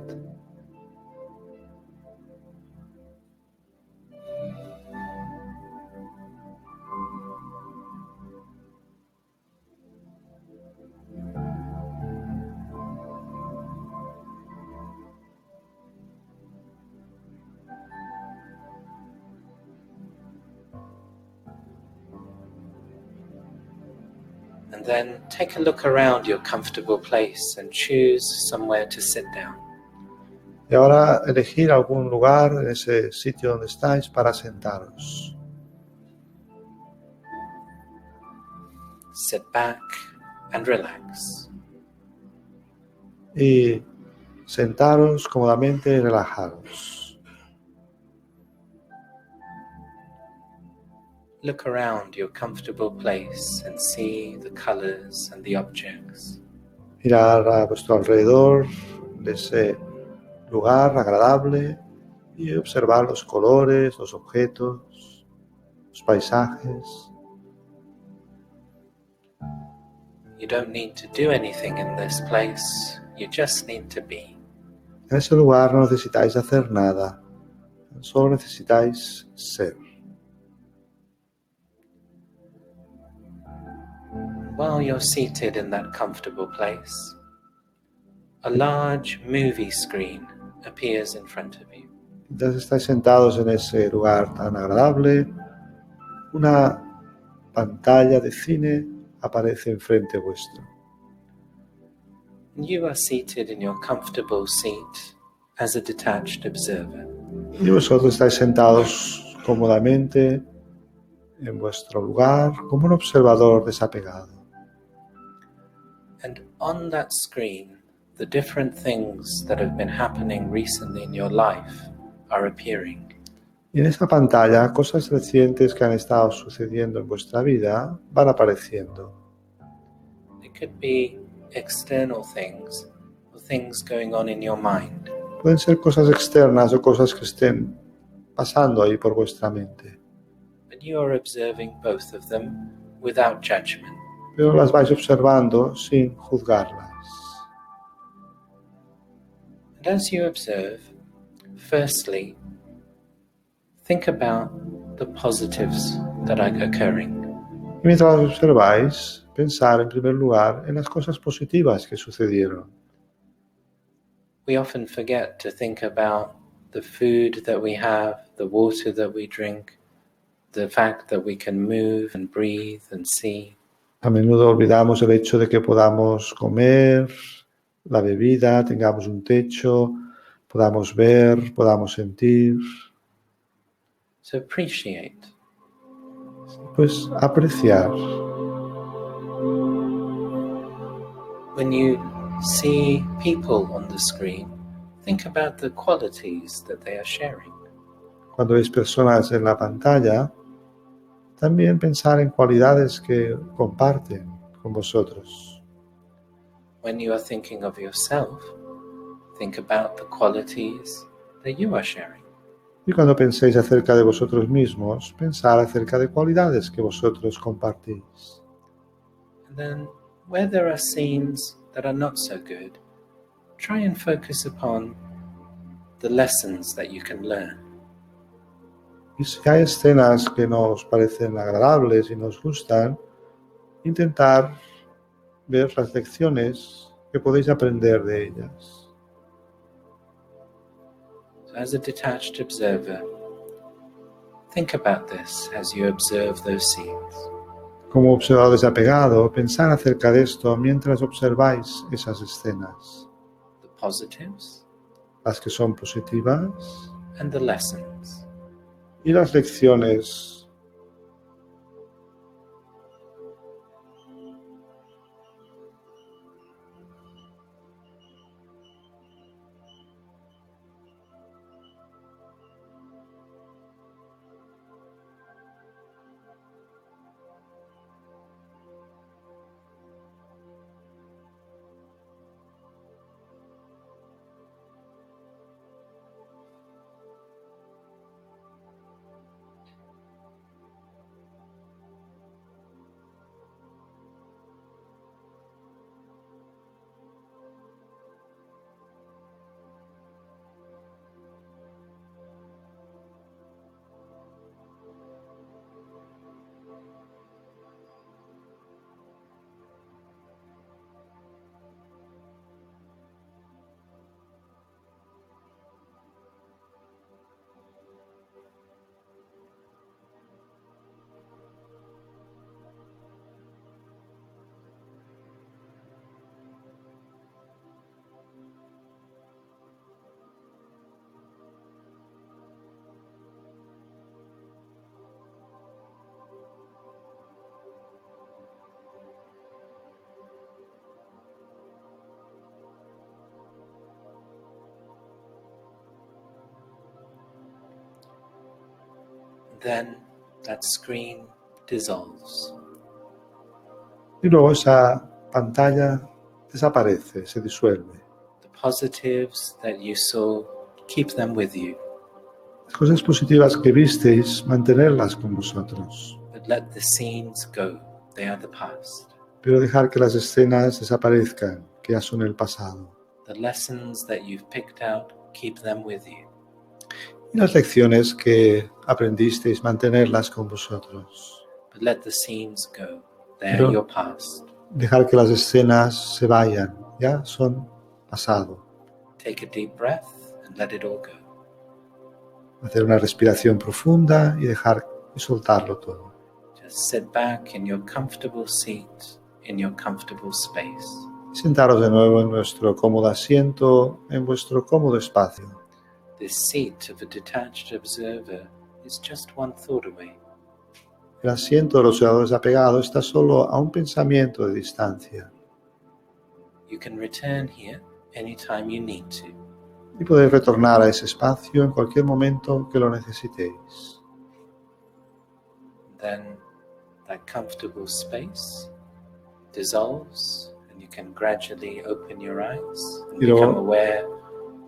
B: And then take a look around your comfortable place and choose somewhere to sit down.
A: Y ahora elegir algún lugar en ese sitio donde estáis para sentaros.
B: Sit back and relax.
A: Y sentaros cómodamente y relajaros.
B: Look around your comfortable place and see the colors and the objects.
A: Mirar a vuestro alrededor de ese lugar agradable y observar los colores, los objetos, los paisajes.
B: You don't need to do anything in this place, you just need to be.
A: En ese lugar no necesitáis hacer nada, solo necesitáis ser.
B: While you're seated in that comfortable place, a large movie screen appears in front of you.
A: Mientras estáis sentados en ese lugar tan agradable, una pantalla de cine aparece enfrente vuestro.
B: You are seated in your comfortable seat as a detached observer.
A: Y vosotros estáis sentados cómodamente en vuestro lugar como un observador desapegado.
B: And on that screen, the different things that have been happening recently in your life are appearing.
A: Y en esa pantalla, cosas recientes que han estado sucediendo en vuestra vida van apareciendo.
B: It could be external things or things going on in your mind.
A: Pueden ser cosas externas o cosas que estén pasando ahí por vuestra mente.
B: But you are observing both of them without judgment.
A: Pero las vais observando sin juzgarlas.
B: And as you observe, firstly, think about the positives that are occurring.
A: Y mientras las observáis, pensar en primer lugar en las cosas positivas que sucedieron.
B: We often forget to think about the food that we have, the water that we drink, the fact that we can move and breathe and see.
A: A menudo olvidamos el hecho de que podamos comer, la bebida, tengamos un techo, podamos ver, podamos sentir.
B: So appreciate.
A: Pues apreciar.
B: When you see people on the screen, think about the qualities that they are sharing.
A: Cuando veis personas en la pantalla, también pensar en cualidades que comparten con vosotros.
B: When you are thinking of yourself, think about the qualities that you are sharing.
A: Y cuando penséis acerca de vosotros mismos, pensar acerca de cualidades que vosotros compartís.
B: And then, where there are scenes that are not so good, try and focus upon the lessons that you can learn.
A: Y si hay escenas que no os parecen agradables y no os gustan, intentar ver las lecciones que podéis aprender de ellas.
B: So as a detached observer, think about this as you observe those scenes.
A: Como observador desapegado, pensar acerca de esto mientras observáis esas escenas,
B: The positives
A: las que son positivas
B: and the lessons.
A: y las lecciones.
B: then that screen dissolves.
A: Y luego esa pantalla desaparece, se disuelve.
B: The positives that you saw, keep them with you,
A: Las cosas positivas que visteis, mantenerlas con vosotros.
B: but let the scenes go. They are the past.
A: Pero dejar que las escenas desaparezcan, que ya son el pasado.
B: The lessons that you've picked out, keep them with you.
A: Y las lecciones que aprendisteis, mantenerlas con vosotros.
B: But let the scenes go. They are
A: Pero-
B: your past.
A: Dejar que las escenas se vayan, ya son pasado.
B: Take a deep breath and let it all go.
A: Hacer una respiración profunda y dejar y soltarlo todo.
B: Just sit back in your comfortable seat, in your comfortable space.
A: Sentaros de nuevo en nuestro cómodo asiento, en vuestro cómodo espacio.
B: This seat of a detached observer is just one thought away.
A: El asiento del observador desapegado está solo a un pensamiento de distancia.
B: You can return here anytime you need to.
A: Y podéis retornar a ese espacio en cualquier momento que lo necesitéis.
B: Then that comfortable space dissolves and you can gradually open your eyes and
A: Y luego-
B: become aware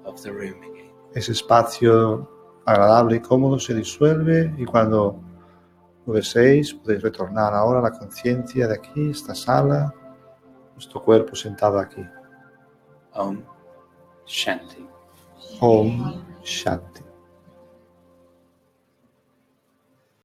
B: of the room again.
A: Ese espacio agradable y cómodo se disuelve y cuando lo deseéis podéis retornar ahora a la conciencia de aquí, esta sala, vuestro cuerpo sentado aquí.
B: Om Shanti.
A: Om Shanti.